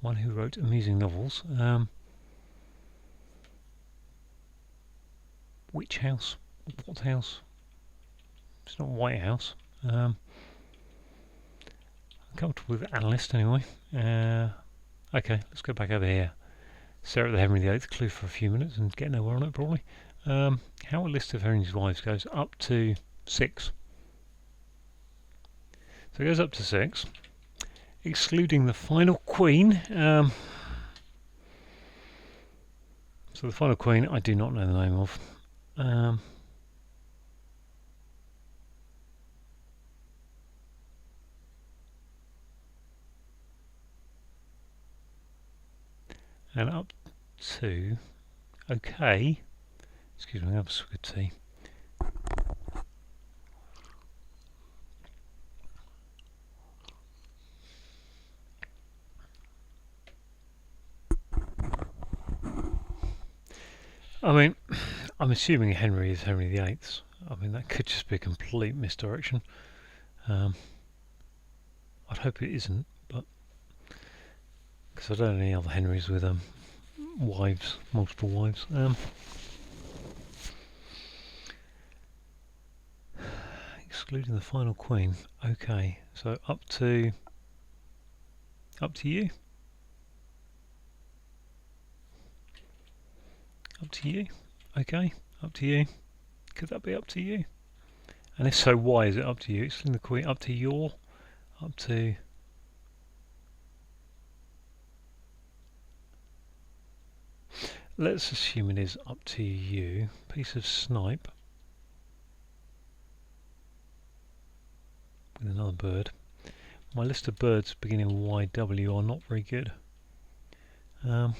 one who wrote amusing novels. Which house? What house? It's not White House. I'm comfortable with analyst anyway. Okay, let's go back over here. Stare at the Henry VIII clue for a few minutes and get nowhere on it probably. How a list of Henry's wives goes up to 6. So it goes up to 6, excluding the final queen. So the final queen I do not know the name of. And up to, okay, excuse me, I have a swig of tea. I mean, I'm assuming Henry is Henry VIII. I mean, that could just be a complete misdirection. I'd hope it isn't, but because I don't know any other Henrys with wives, multiple wives. Excluding the final queen. Okay, so up to you. Up to you. Okay, up to you. Could that be up to you? And if so, why is it up to you? It's in the queen. Up to your. Up to. Let's assume it is up to you. Piece of snipe with another bird. My list of birds beginning with YW are not very good. So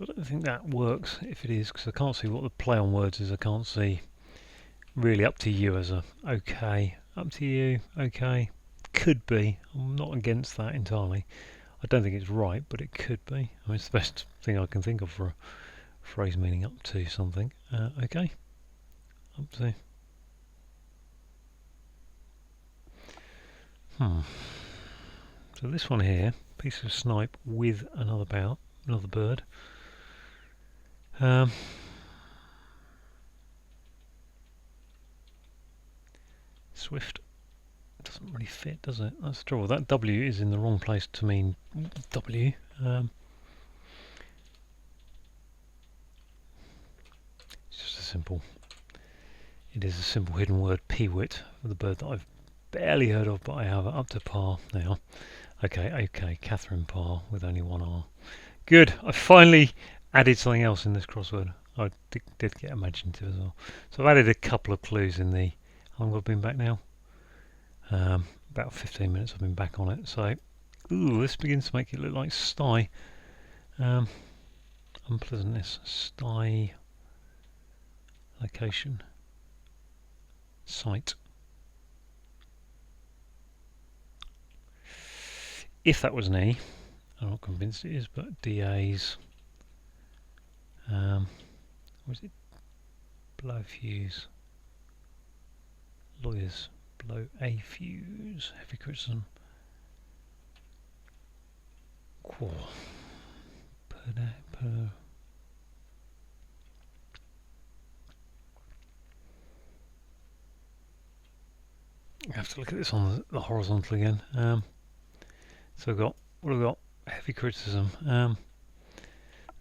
I don't think that works. If it is, because I can't see what the play on words is. I can't see really up to you as a okay. Up to you. Okay. Could be. I'm not against that entirely. I don't think it's right, but it could be. I mean, it's the best thing I can think of for a phrase meaning up to something. Okay. Up to. So this one here, piece of snipe with another bird. Swift doesn't really fit, does it? That's the trouble. That W is in the wrong place to mean W. It's just a simple. It is a simple hidden word, peewit, for the bird that I've barely heard of, but I have up to par now. Okay, Catherine Parr with only one R. Good. I finally added something else in this crossword. I did get imaginative as well. So I've added a couple of clues in the. How long have I been back now? About 15 minutes I've been back on it. So, ooh, this begins to make it look like sty. Unpleasantness, sty, location, site. If that was an E, I'm not convinced it is, but DA's. Was it blow fuse? Lawyers blow a fuse. Heavy criticism. Qual. I have to look at this on the horizontal again. So I've got what have we got? Heavy criticism.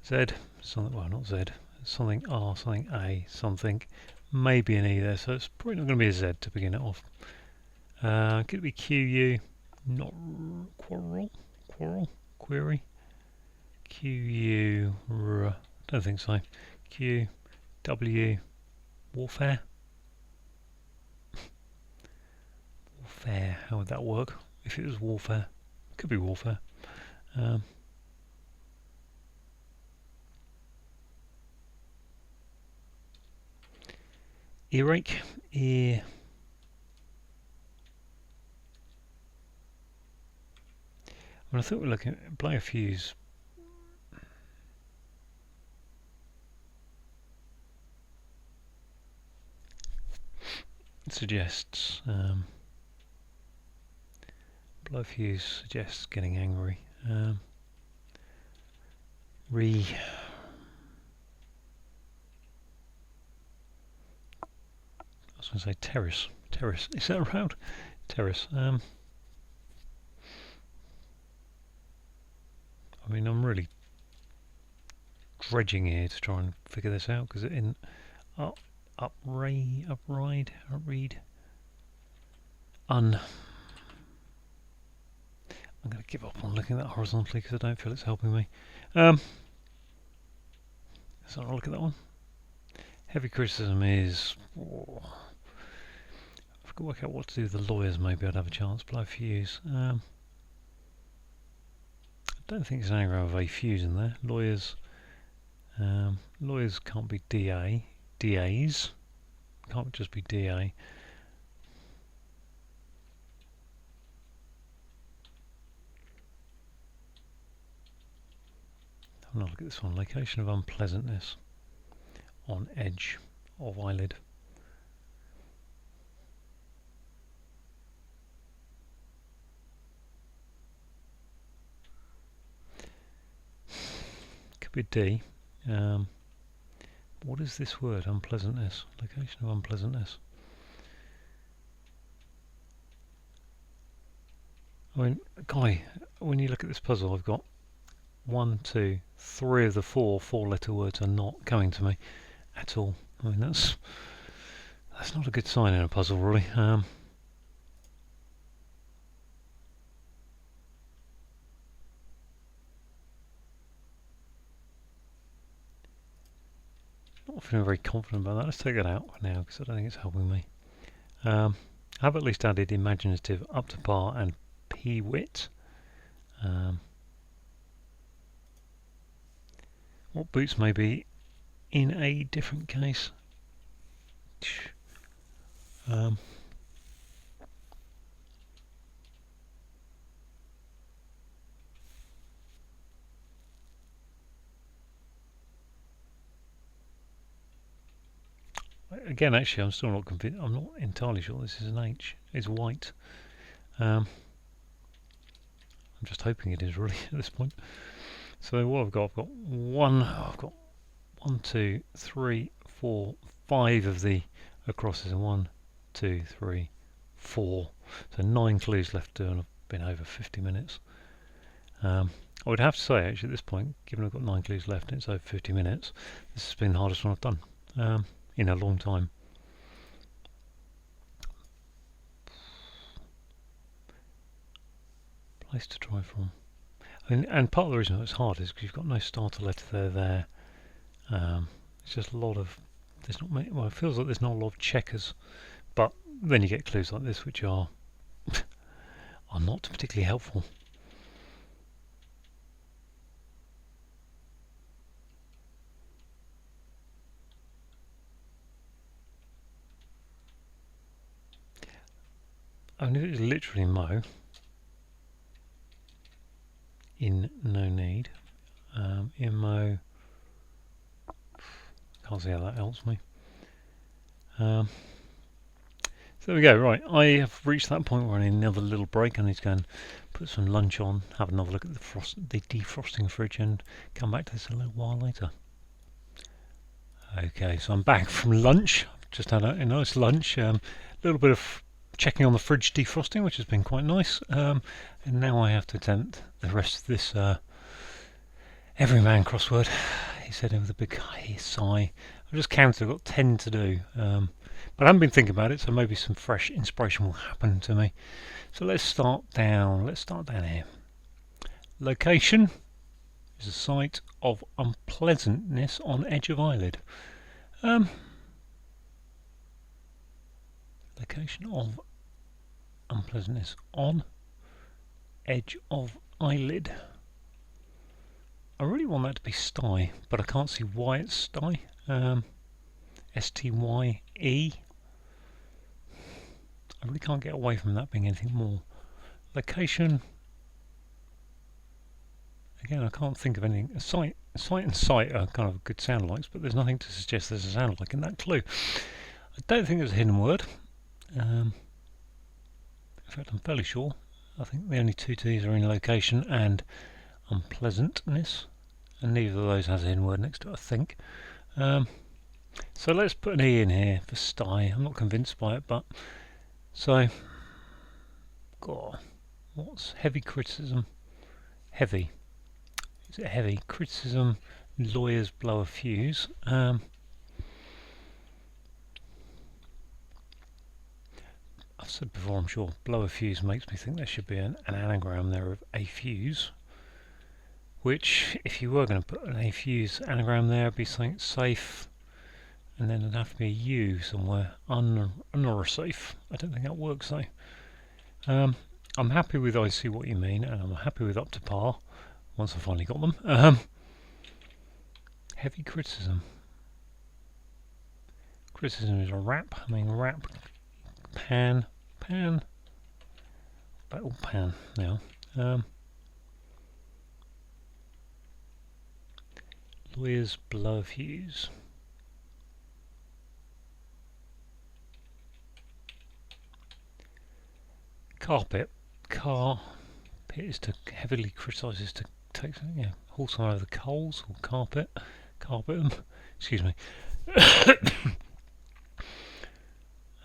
Z, something. Well, not Z. Something R, something A, something. Maybe an E there. So it's probably not going to be a Z to begin it off. Could it be QU? Not quarrel. Query. QU. Don't think so. Q. W. Warfare. Warfare. How would that work? If it was warfare, could be warfare. Earache. Ear. Well, I thought we were looking at blow a fuse. It suggests blow fuse suggests getting angry. I was going to say terrace. Is that around? Terrace. I mean, I'm really dredging here to try and figure this out because it in upread. I'm going to give up on looking at that horizontally because I don't feel it's helping me. So I'll look at that one. Heavy criticism is. Oh, if I could work out what to do with the lawyers, maybe I'd have a chance. Blow fuse. I don't think there's an anagram of a fuse in there. Lawyers. Lawyers can't be DA. DAs can't just be DA. I'm going to look at this one. Location of unpleasantness on edge of eyelid. Could be D. What is this word? Unpleasantness. Location of unpleasantness. I mean, Guy, when you look at this puzzle, I've got 1, 2, 3 of the four-letter words are not coming to me at all. I mean, that's not a good sign in a puzzle, really. Not feeling very confident about that. Let's take that out for now because I don't think it's helping me. I've at least added imaginative, up to par, and p-wit. What boots may be in a different case. Again, actually, I'm still not convinced. I'm not entirely sure this is an H. It's white. I'm just hoping it is really at this point. So what I've got I've got 1, 2, 3, 4, 5 of the acrosses, and 1, 2, 3, 4. So 9 clues left to do, and I've been over 50 minutes. I would have to say, actually, at this point, given I've got 9 clues left and it's over 50 minutes, this has been the hardest one I've done in a long time. Place to try from. And part of the reason it's hard is because you've got no starter letter there. It's just a lot of, there's not many, well, it feels like there's not a lot of checkers, but then you get clues like this which are not particularly helpful. I mean, if it's literally mo, in no need, immo, can't see how that helps me. So there we go. Right, I have reached that point where I need another little break. I need to go and put some lunch on, have another look at the defrosting fridge, and come back to this a little while later. Okay, so I'm back from lunch. I've just had a nice lunch. A little bit of checking on the fridge defrosting, which has been quite nice. And now I have to attempt the rest of this Everyman crossword. He said it with a big sigh. I've just counted, I've got 10 to do. But I haven't been thinking about it, so maybe some fresh inspiration will happen to me. So let's start down here. Location is a site of unpleasantness on edge of eyelid. Location of unpleasantness on edge of eyelid. I really want that to be sty, but I can't see why it's sty. S-T-Y-E. I really can't get away from that being anything more. Location. Again, I can't think of anything. Sight and sight are kind of good sound likes, but there's nothing to suggest there's a sound like in that clue. I don't think there's a hidden word. In fact, I'm fairly sure. I think the only two T's are in location and unpleasantness, and neither of those has a hidden word next to it, I think. So let's put an E in here for sty. I'm not convinced by it, but so, God, what's heavy criticism? Heavy. Is it heavy? Criticism, lawyers blow a fuse. I've said before, I'm sure, blow a fuse makes me think there should be an anagram there of a fuse, which, if you were going to put an a fuse anagram there, would be something safe, and then there'd have to be a U somewhere, unsafe. I don't think that works though. I'm happy with I see what you mean, and I'm happy with up to par, once I finally got them. Heavy criticism. Criticism is a rap. I mean, rap, pan, battle pan now. Lawyers blow a fuse. Carpet. Carpet is to heavily criticise, to take, haul some over the coals, or carpet them. Excuse me. I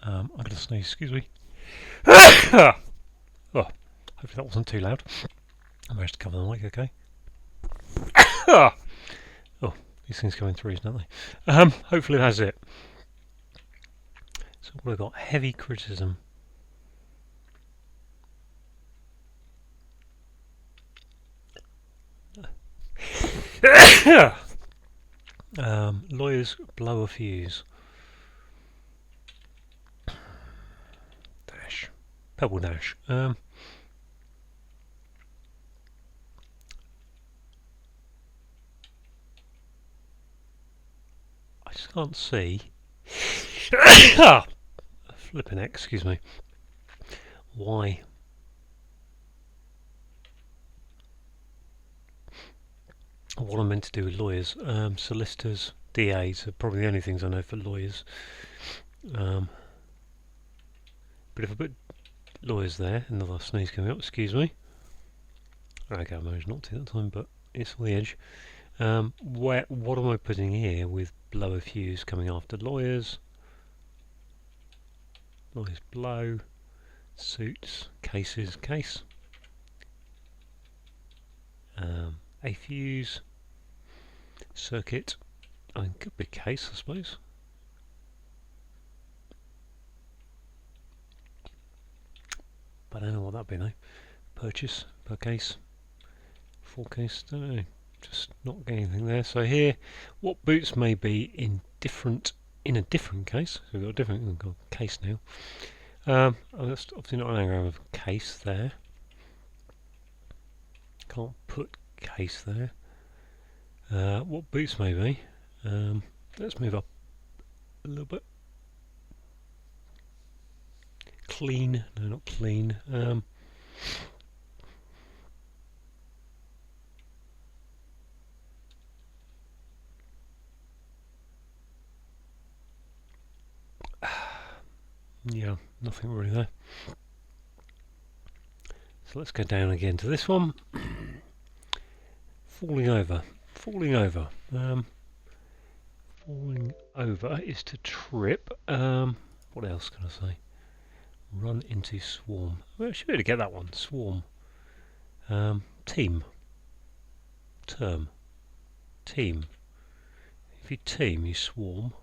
got a sneeze. Excuse me. Oh, hopefully that wasn't too loud. I managed to cover the mic. Okay. Oh, these things come in threes, don't they? Hopefully that's it. So what have I got? Heavy criticism. Lawyers blow a fuse. Dash. Pebble dash. I just can't see. Flipping heck, excuse me. Why? What I'm meant to do with lawyers. Solicitors, DAs are probably the only things I know for lawyers. But if I put lawyers there, another sneeze coming up, excuse me. Okay, I managed not to that time, but it's on the edge. What am I putting here with blow a fuse coming after lawyers? Lawyers blow, suits, cases, case. A fuse, circuit, could be case, I suppose. But I don't know what that'd be now. Purchase, per case, full case, don't know. Just not getting anything there. So here, what boots may be in a different case. So we've got a different case now. That's obviously not an anagram of case there. Can't put case there. What boots may be. Let's move up a little bit. Clean, no, not clean. Yeah, nothing really there. So let's go down again to this one. Falling over. Falling over. Falling over is to trip. What else can I say? Run into swarm. Well, I should be able to get that one. Swarm. Team. Term. Team. If you team, you swarm.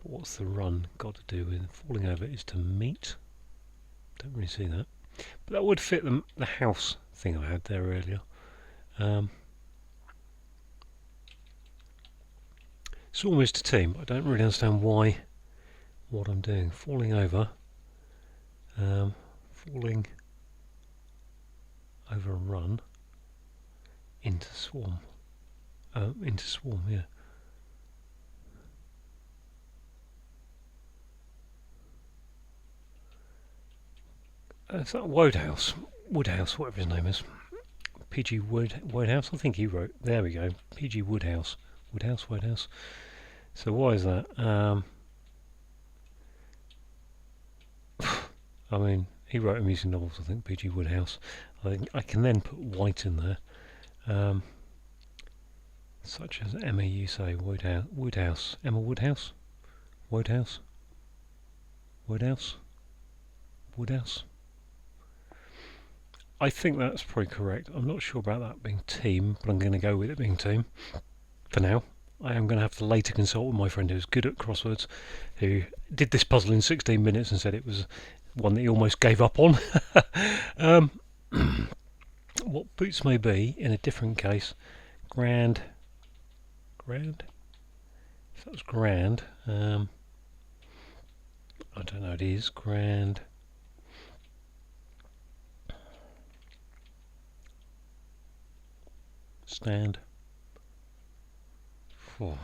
But what's the run got to do with falling over is to meet? Don't really see that. But that would fit the house thing I had there earlier. Swarm is to team. I don't really understand why. What I'm doing. Falling over. Falling over and run into swarm. Into swarm, yeah. It's that Wodehouse, whatever his name is. PG Wodehouse, I think he wrote. There we go. PG Wodehouse. Wodehouse. So why is that? I mean, he wrote amusing novels, I think, PG Wodehouse. I think I can then put White in there. Such as Emma, you say, Woodhouse. Emma Woodhouse? Woodhouse? I think that's probably correct. I'm not sure about that being team, but I'm going to go with it being team for now. I am going to have to later consult with my friend who's good at crosswords, who did this puzzle in 16 minutes and said it was one that he almost gave up on. What boots may be in a different case. Grand. If that was grand, I don't know. It is grand. Stand. Oh.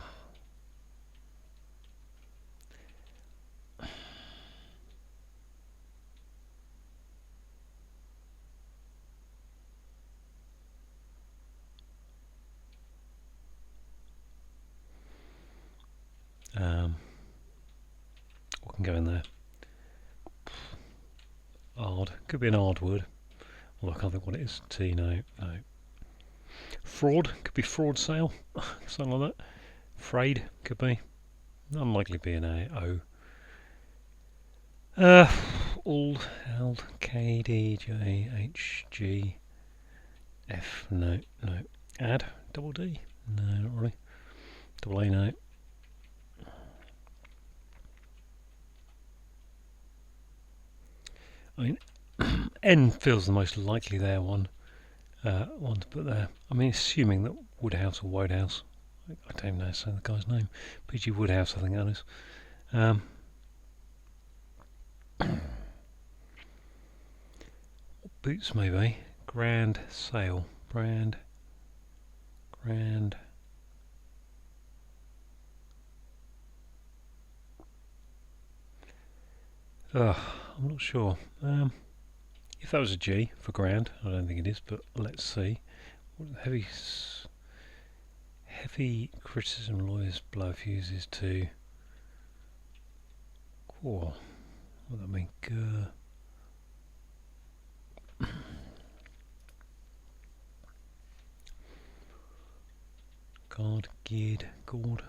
What can go in there? Ard. Could be an ard word. Well, I can't think what it is. T, no. Fraud. Could be fraud sale. Something like that. Frayed. Could be. Unlikely to be an A. O. Ald. K, D, J, H, G, F. No. Add, double D? No, not really. Double A, no. I mean, N feels the most likely there one to put there. I mean, assuming that Woodhouse or Wodehouse, I don't even know say the guy's name. P.G. Woodhouse, I think that is. Boots maybe. Grand sale. Grand. I'm not sure. If that was a G for grand, I don't think it is, but let's see. Heavy criticism lawyers blow fuses to. Cool. What does that mean? Guard, geared, gourd.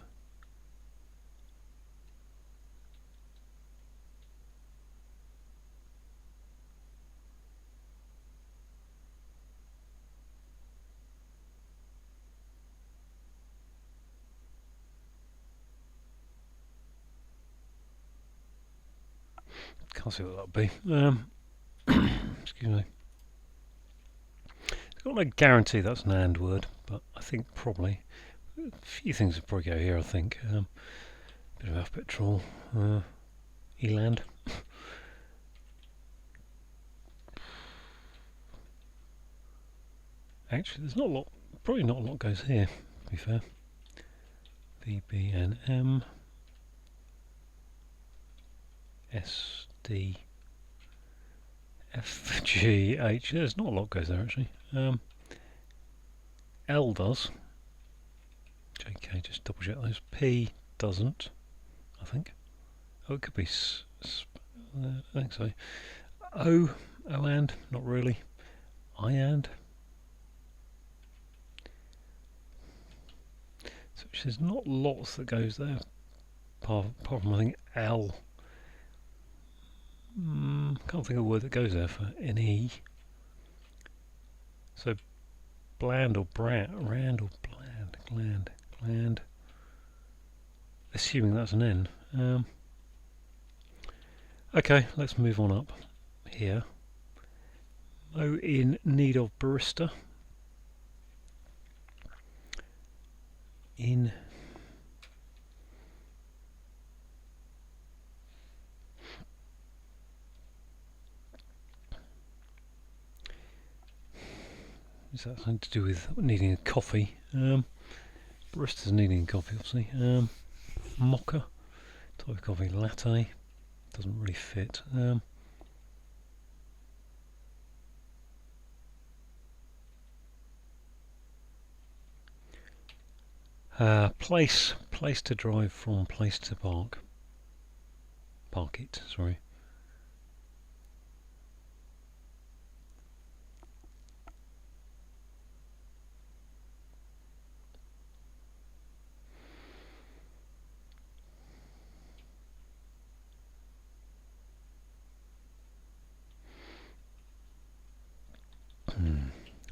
Can't see what that would be. Excuse me. It's got no guarantee that's an and word, but I think probably. A few things would probably go here, I think. Bit of alphabet trawl. Eland. Actually, there's not a lot. Probably not a lot goes here, to be fair. B, B, N, M. S, D, F, G, H. There's not a lot goes there actually. L does. J, K, just double check those. P doesn't, I think. Oh, it could be. I think so. O and, not really. I and. So there's not lots that goes there. Apart from I think L. Can't think of a word that goes there for NE. So bland or rand or gland. Assuming that's an N. Okay, let's move on up here. Oh, in need of barista. In is that something to do with needing a coffee? Barista's needing a coffee, obviously. Mocha, type of coffee, latte, doesn't really fit. Place to drive from, place to park. Park it, sorry.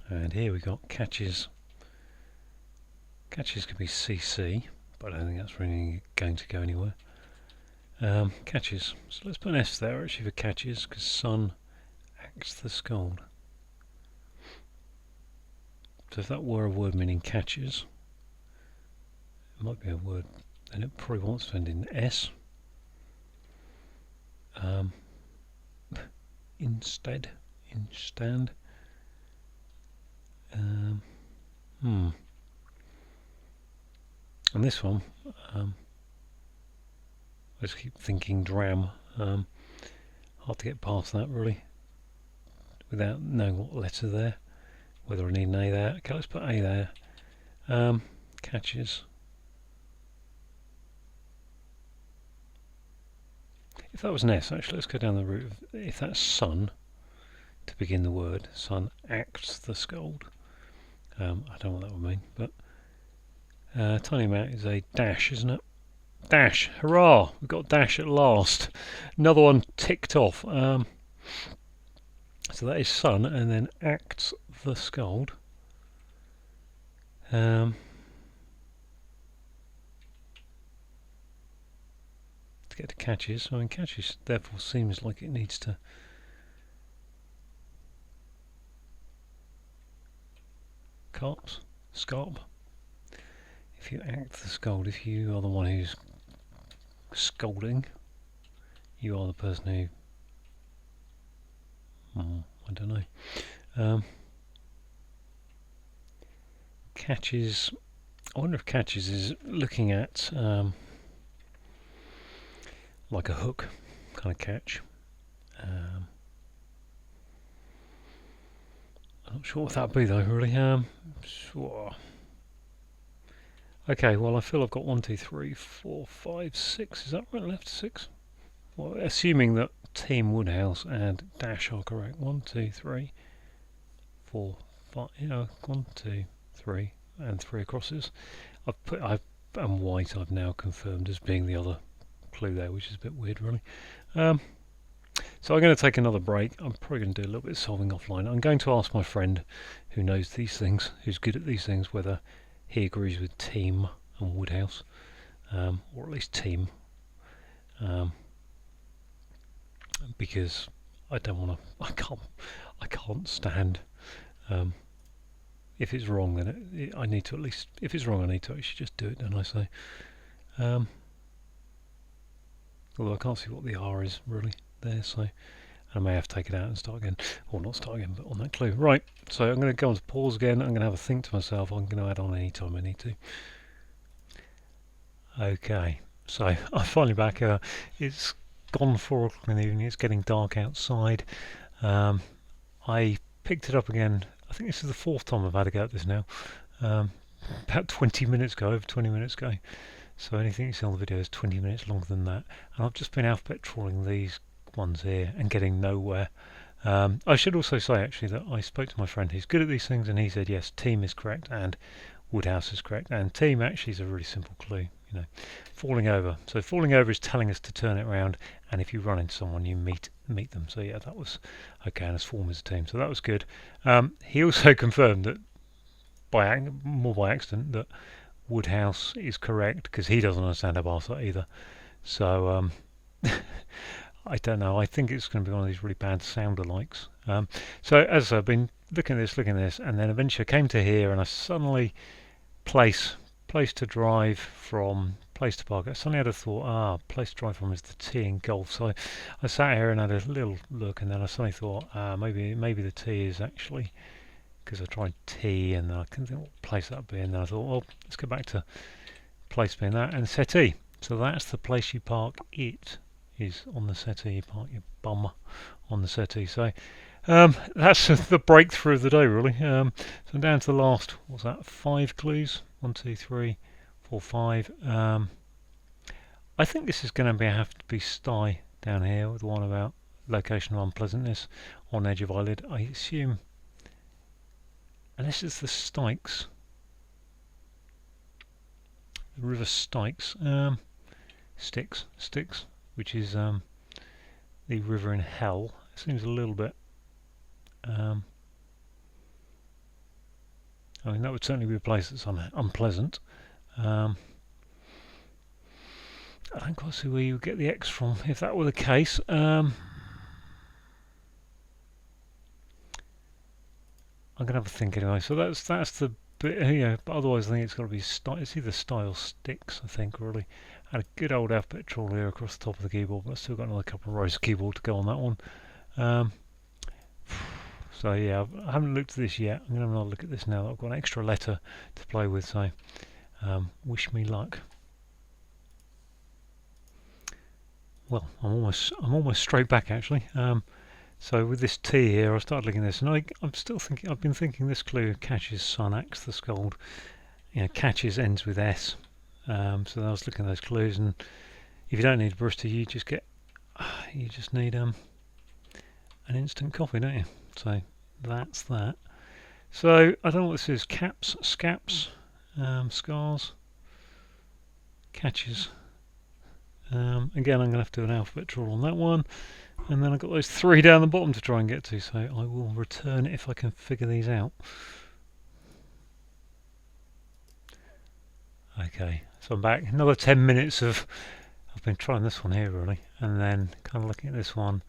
And here we got catches. Catches could be CC, but I don't think that's really going to go anywhere. Catches. So let's put an S there actually for catches, because sun acts the scold. So if that were a word meaning catches, it might be a word, then it probably wants to end in S. Instead. And this one, I just keep thinking dram. Hard to get past that really, without knowing what letter there, whether I need an A there. Okay, let's put A there. Catches. If that was an S, actually, let's go down the route of, if that's sun, to begin the word, sun acts the scold. I don't know what that would mean, but tiny amount is a dash, isn't it? Dash, hurrah! We've got dash at last. Another one ticked off. So that is sun, and then acts the scold. To get to catches, I mean catches therefore seems like it needs to carps, scarp. If you act the scold, if you are the one who's scolding, you are the person who, I don't know. Catches, I wonder if catches is looking at like a hook kind of catch. I'm not sure what that'd be though, really. Sure. Okay, well I feel I've got 1, 2, 3, 4, 5, 6. Is that right? Left 6? Well, assuming that Team Woodhouse and Dash are correct. 1, 2, 3, 4, 5. 1, 2, 3, and 3 crosses. And white I've now confirmed as being the other clue there, which is a bit weird, really. So I'm going to take another break. I'm probably going to do a little bit of solving offline. I'm going to ask my friend who knows these things, who's good at these things, whether he agrees with Team and Woodhouse, or at least Team, because I don't want to. I can't stand. If it's wrong, then I need to at least. If it's wrong, I need to actually just do it, don't I? So, although I can't see what the R is really there, so I may have to take it out and start again, or not start again, but on that clue. Right, so I'm going to go on to pause again. I'm going to have a think to myself. I'm going to add on any time I need to. Okay, so I'm finally back. It's gone 4 o'clock in the evening. It's getting dark outside. I picked it up again. I think this is the 4th time I've had a go at this now. About 20 minutes ago, over 20 minutes ago. So anything you see on the video is 20 minutes longer than that. And I've just been alphabet trawling these ones here and getting nowhere. I should also say actually that I spoke to my friend who's good at these things, and he said yes, Team is correct and Woodhouse is correct, and Team actually is a really simple clue, falling over. So falling over is telling us to turn it around, and if you run into someone you meet them. So yeah, that was okay, and as form as a team, so that was good. He also confirmed that more by accident that Woodhouse is correct, because he doesn't understand Abasa either. So I don't know. I think it's going to be one of these really bad sound alikes. So as I said, I've been looking at this, and then eventually I came to here, and I suddenly place to drive from, place to park. I suddenly had a thought, place to drive from is the T in golf. So I sat here and had a little look, and then I suddenly thought, maybe the T is actually, because I tried T and I couldn't think what place that would be, and then I thought, well, let's go back to place being that, and settee. So that's the place you park it. Is on the settee. You park your bum on the settee. So that's the breakthrough of the day, really. So I'm down to the last, what's that, 5 clues? 1, 2, 3, 4, 5. I think this is going to have to be Sty down here, with the one about location of unpleasantness on edge of eyelid. I assume, unless it's the Styx, the River Styx, Styx, which is the river in hell. It seems a little bit. I mean, that would certainly be a place that's unpleasant. I don't quite see where you would get the X from if that were the case. I'm gonna have a think anyway. So that's the bit. But otherwise, I think it's got to be it's either Style Sticks, I think, really. Had a good old alphabet trawl here across the top of the keyboard, but I've still got another couple of rows of keyboard to go on that one. So yeah, I haven't looked at this yet. I'm going to have another look at this now that I've got an extra letter to play with, so wish me luck. Well, I'm almost straight back actually. So with this T here, I started looking at this, and I'm still thinking. I've been thinking this clue catches sun, axe the scold. Catches ends with S. So I was looking at those clues, and if you don't need a barista, you just need an instant coffee, don't you? So that's that. So I don't know what this is. Caps, scaps, scars, catches. Again, I'm going to have to do an alphabet draw on that one, and then I've got those 3 down the bottom to try and get to. So I will return if I can figure these out. Okay, so I'm back. Another 10 minutes of, I've been trying this one here really, and then kind of looking at this one,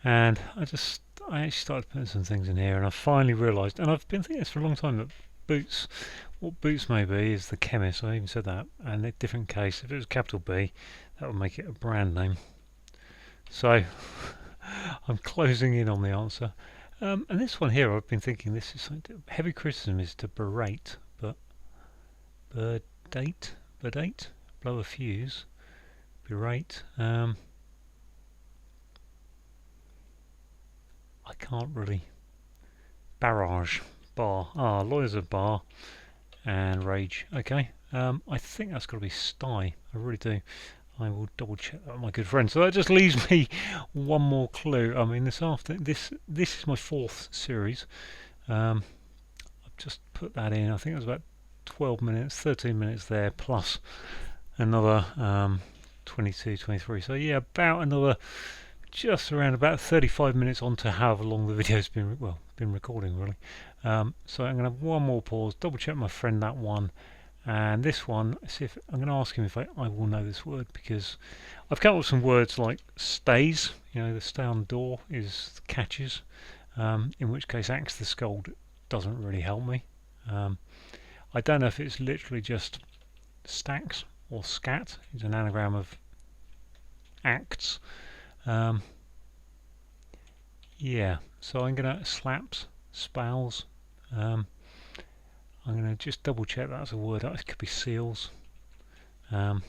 and I actually started putting some things in here, and I finally realised, and I've been thinking this for a long time, that boots, what boots may be is the chemist. I even said that, and in a different case, if it was capital B, that would make it a brand name. So I'm closing in on the answer. And this one here, I've been thinking this is something, heavy criticism is to berate, but berdate, blow a fuse, berate. I can't really. Barrage, bar. Lawyers of bar, and rage. Okay. I think that's got to be sty. I really do. I will double check that with my good friend. So that just leaves me one more clue. I mean, this is my fourth series. I've just put that in. I think it was about 12 minutes, 13 minutes there, plus another 22, 23. So yeah, about another, just around about 35 minutes on to however long the video's been recording really. So I'm going to have one more pause, double check my friend that one. And this one, see if I'm going to ask him if I will know this word, because I've come up with some words like stays. You know, the stay on the door is catches. In which case, axe the scold doesn't really help me. I don't know if it's literally just stacks or scat. It's an anagram of acts. Yeah, so I'm going to slaps, spals. I'm going to just double check that's a word. It could be seals. In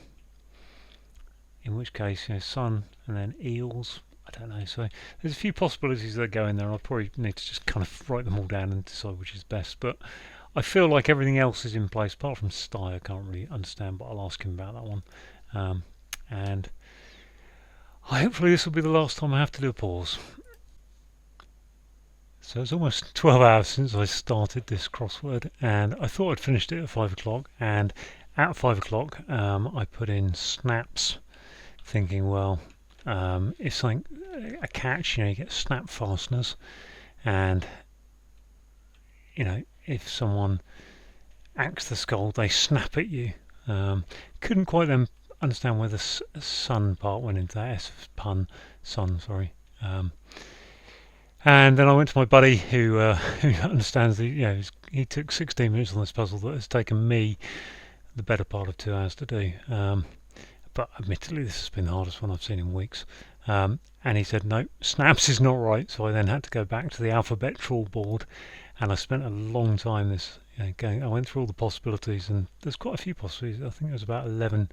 which case, you know, sun and then eels. I don't know. So there's a few possibilities that go in there. I'll probably need to just kind of write them all down and decide which is best. But I feel like everything else is in place, apart from sty. I can't really understand, but I'll ask him about that one. And hopefully this will be the last time I have to do a pause. So it's almost 12 hours since I started this crossword, and I thought I'd finished it at 5 o'clock, and at 5 o'clock I put in snaps, thinking, well, it's something, a catch, you know, you get snap fasteners, and, you know, if someone acts the scold, they snap at you. Couldn't quite then understand where the sun part went into that, S pun, sun, sorry. And then I went to my buddy who understands the, you know, he took 16 minutes on this puzzle that has taken me the better part of 2 hours to do. But admittedly, this has been the hardest one I've seen in weeks. And he said, no, snaps is not right. So I then had to go back to the alphabetical board, and I spent a long time going. I went through all the possibilities, and there's quite a few possibilities. I think there's about 11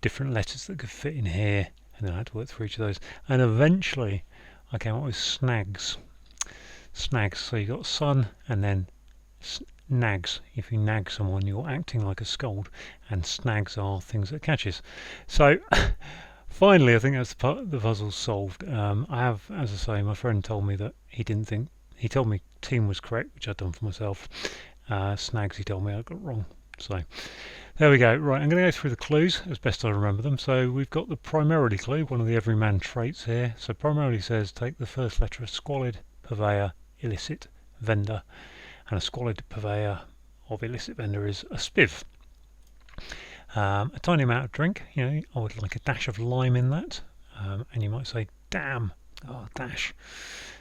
different letters that could fit in here, and then I had to work through each of those. And eventually, I came up with snags. Snags. So you got sun and then nags. If you nag someone, you're acting like a scold, and snags are things that catches. So finally, I think that's the puzzle solved. I have, as I say, my friend told me that he didn't think. He told me team was correct, which I'd done for myself. Snags, he told me I got wrong. So there we go. Right, I'm going to go through the clues as best I remember them. So we've got the primarily clue, one of the everyman traits here. So primarily says take the first letter of squalid, purveyor, illicit, vendor. And a squalid purveyor of illicit vendor is a spiv. A tiny amount of drink, you know, I would like a dash of lime in that. And you might say, damn, oh, dash.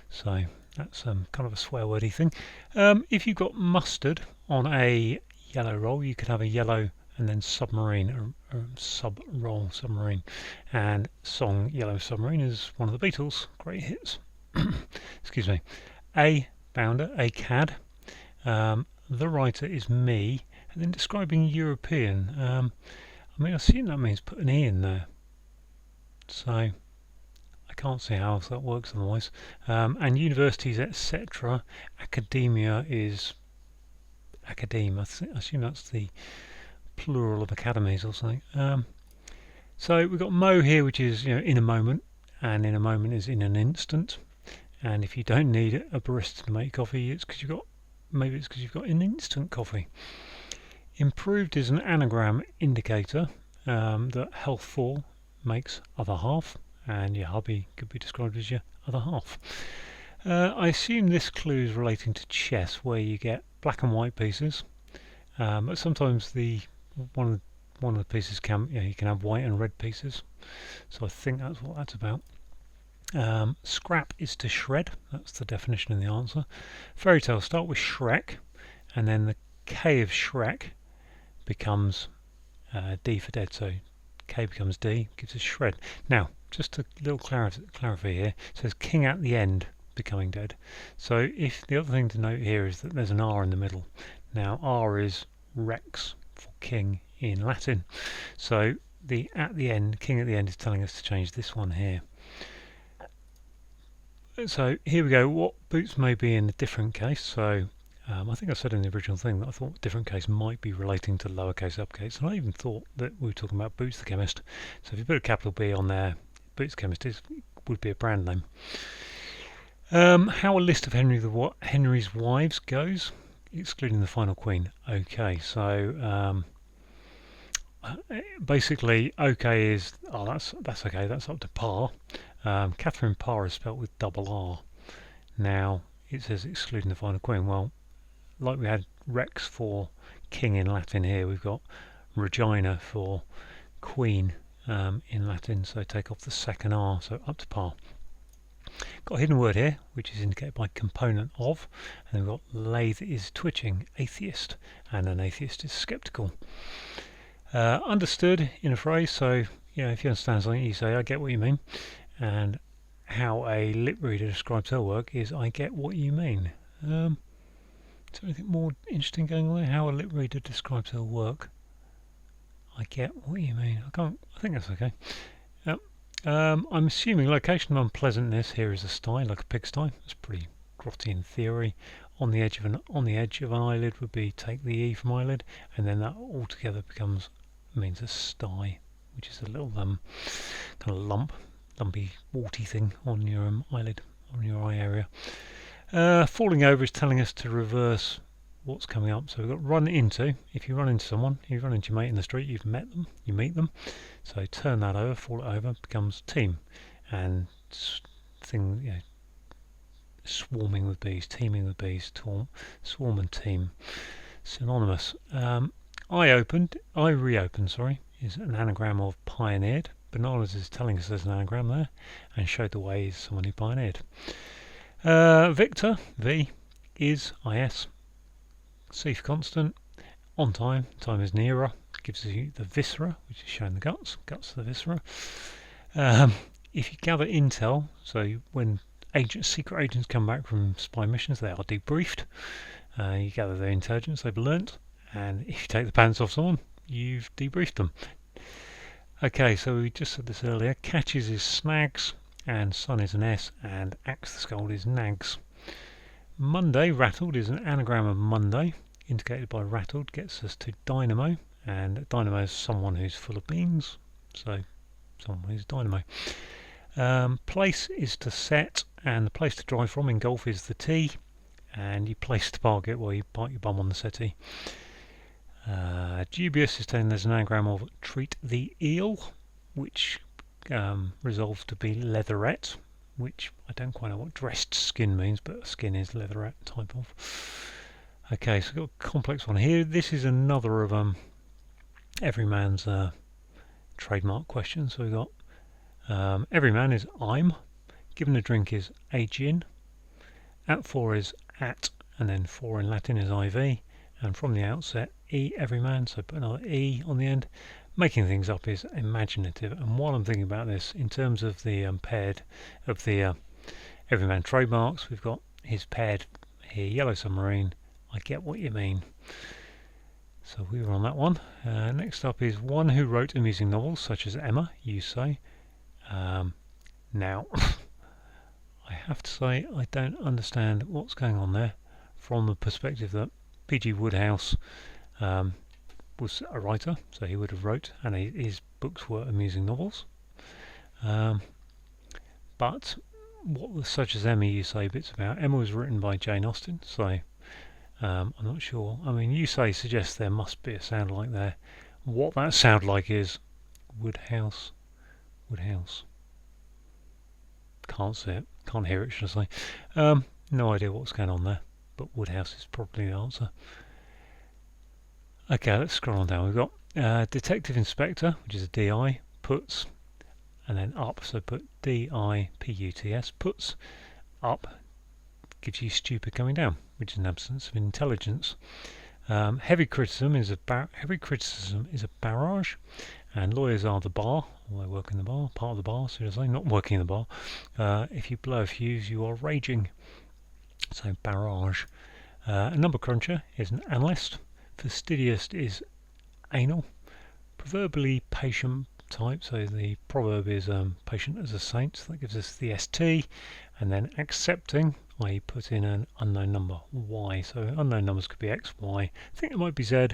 So that's kind of a swear wordy thing. If you've got mustard on a yellow roll, you could have a yellow and then submarine, or sub-roll submarine. And song Yellow Submarine is one of the Beatles' great hits. Excuse me. A bounder, a cad. The writer is me. And then describing European. I mean, I assume that means put an E in there. So I can't see how else that works otherwise. And universities, etc. Academia is academe. I assume that's the plural of academies or something. So we've got mo here, which is, you know, in a moment, and in a moment is in an instant. And if you don't need a barista to make coffee, it's because you've got an instant coffee. Improved is an anagram indicator that healthful makes other half, and your hubby could be described as your other half. I assume this clue is relating to chess, where you get black and white pieces, but sometimes one of one of the pieces can, you can have white and red pieces. So I think that's what that's about. Scrap is to shred. That's the definition in the answer. Fairy tale start with Shrek, and then the K of Shrek becomes D for dead. So K becomes D, gives us shred. Now, just a little clarify here. It says king at the end becoming dead. So if the other thing to note here is that there's an R in the middle. Now R is Rex for king in Latin. So the at the end, king at the end, is telling us to change this one here. So here we go. What boots may be in a different case. So I think I said in the original thing that I thought different case might be relating to lowercase, uppercase, and I even thought that we were talking about Boots the Chemist. So if you put a capital B on there, Boots the Chemist would be a brand name. How a list of Henry's wives goes, excluding the final queen. Okay, so basically, OK is that's okay. That's up to par. Catherine Parr is spelt with double R. Now it says excluding the final queen. Well, like we had Rex for king in Latin here, we've got Regina for queen in Latin, so take off the second R, so up to par. Got a hidden word here, which is indicated by component of, and then we've got lathe is twitching, atheist, and an atheist is skeptical. Understood in a phrase, so if you understand something, you say, I get what you mean. And how a lip reader describes her work is, I get what you mean. Is there anything more interesting going on there? How a lip reader describes her work. I get what you mean. I think that's okay. Yep. I'm assuming location of unpleasantness here is a sty, like a pigsty. It's pretty grotty in theory. On the edge of an eyelid would be take the E from eyelid, and then that altogether means a sty, which is a little kind of lumpy, warty thing on your eyelid, on your eye area. Falling over is telling us to reverse what's coming up. So we've got run into. If you run into someone, if you run into your mate in the street, you meet them. So turn that over, fall it over, becomes team, and swarming with bees, teeming with bees, swarm and team, synonymous. I reopened, is an anagram of pioneered. Bananas is telling us there's an anagram there, and showed the way is someone who pioneered. Victor, V, is, is, C for constant, on time is nearer, gives you the viscera, which is showing the guts of the viscera. If you gather intel, so when secret agents come back from spy missions, they are debriefed. You gather their intelligence they've learnt, and if you take the pants off someone, you've debriefed them. Okay, so we just said this earlier. Catches is snags, and sun is an S, and axe the scold is nags. Monday, rattled, is an anagram of Monday, indicated by rattled, gets us to dynamo, and dynamo is someone who's full of beans, so someone who's dynamo. Place is to set, and the place to drive from in golf is the tee, and you place the target where you bite your bum on the settee. Dubious is saying there's an anagram of treat the eel, which resolves to be leatherette, which I don't quite know what dressed skin means, but skin is leatherette type of. Okay, so we've got a complex one here. This is another of Everyman's trademark questions. So we've got Everyman is I'm, given a drink is a gin, at for is at, and then for in Latin is IV, and from the outset E Everyman, so put another E on the end. Making things up is imaginative, and while I'm thinking about this, in terms of the Everyman trademarks, we've got his paired here, Yellow Submarine, I get what you mean. So we were on that one. Next up is one who wrote amusing novels, such as Emma, you say. Now, I have to say I don't understand what's going on there from the perspective that P.G. Wodehouse was a writer, so he would have wrote, and his books were amusing novels. But what such as Emma you say bits about, Emma was written by Jane Austen, so I'm not sure. I mean, you say suggests there must be a sound like there. What that sound like is Wodehouse. Can't see it, can't hear it, should I say. No idea what's going on there, but Wodehouse is probably the answer. Okay, let's scroll on down. We've got Detective Inspector, which is a DI, puts, and then up, so put DIPUTS, puts, up, gives you stupid coming down, which is an absence of intelligence. Heavy criticism is a barrage, and lawyers are the bar, or they work in the bar, part of the bar, so to say, not working in the bar. If you blow a fuse, you are raging, so barrage. A number cruncher is an analyst. Fastidious is anal. Proverbially patient type, so the proverb is patient as a saint, so that gives us the ST, and then accepting, I put in an unknown number, Y, so unknown numbers could be X, Y, I think it might be Z,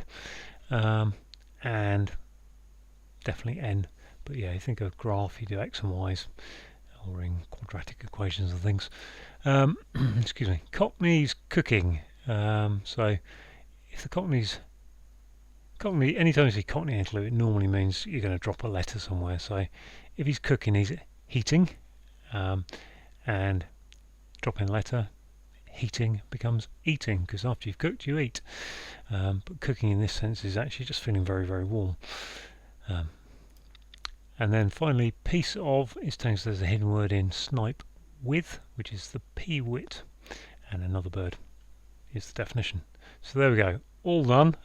and definitely N, but yeah, you think of graph, you do X and Y's, or in quadratic equations and things. Excuse me. Cockney's cooking, so if the Cockney, anytime you see Cockney in a clue, it normally means you're going to drop a letter somewhere. So if he's cooking, he's heating, and dropping a letter, heating becomes eating, because after you've cooked, you eat. But cooking in this sense is actually just feeling very, very warm. And then finally, piece of is telling us there's a hidden word in snipe with, which is the peewit, and another bird is the definition. So there we go, all done.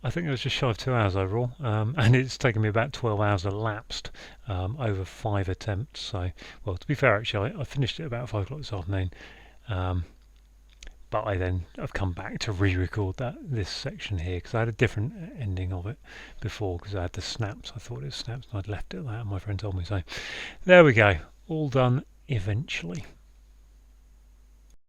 I think it was just shy of 2 hours overall, and it's taken me about 12 hours elapsed over 5 attempts. So, well, to be fair, actually, I finished it about 5 o'clock this afternoon, but I've come back to re-record this section here because I had a different ending of it before, because I had the snaps. I thought it was snaps, and I'd left it like that, and my friend told me. So there we go, all done eventually.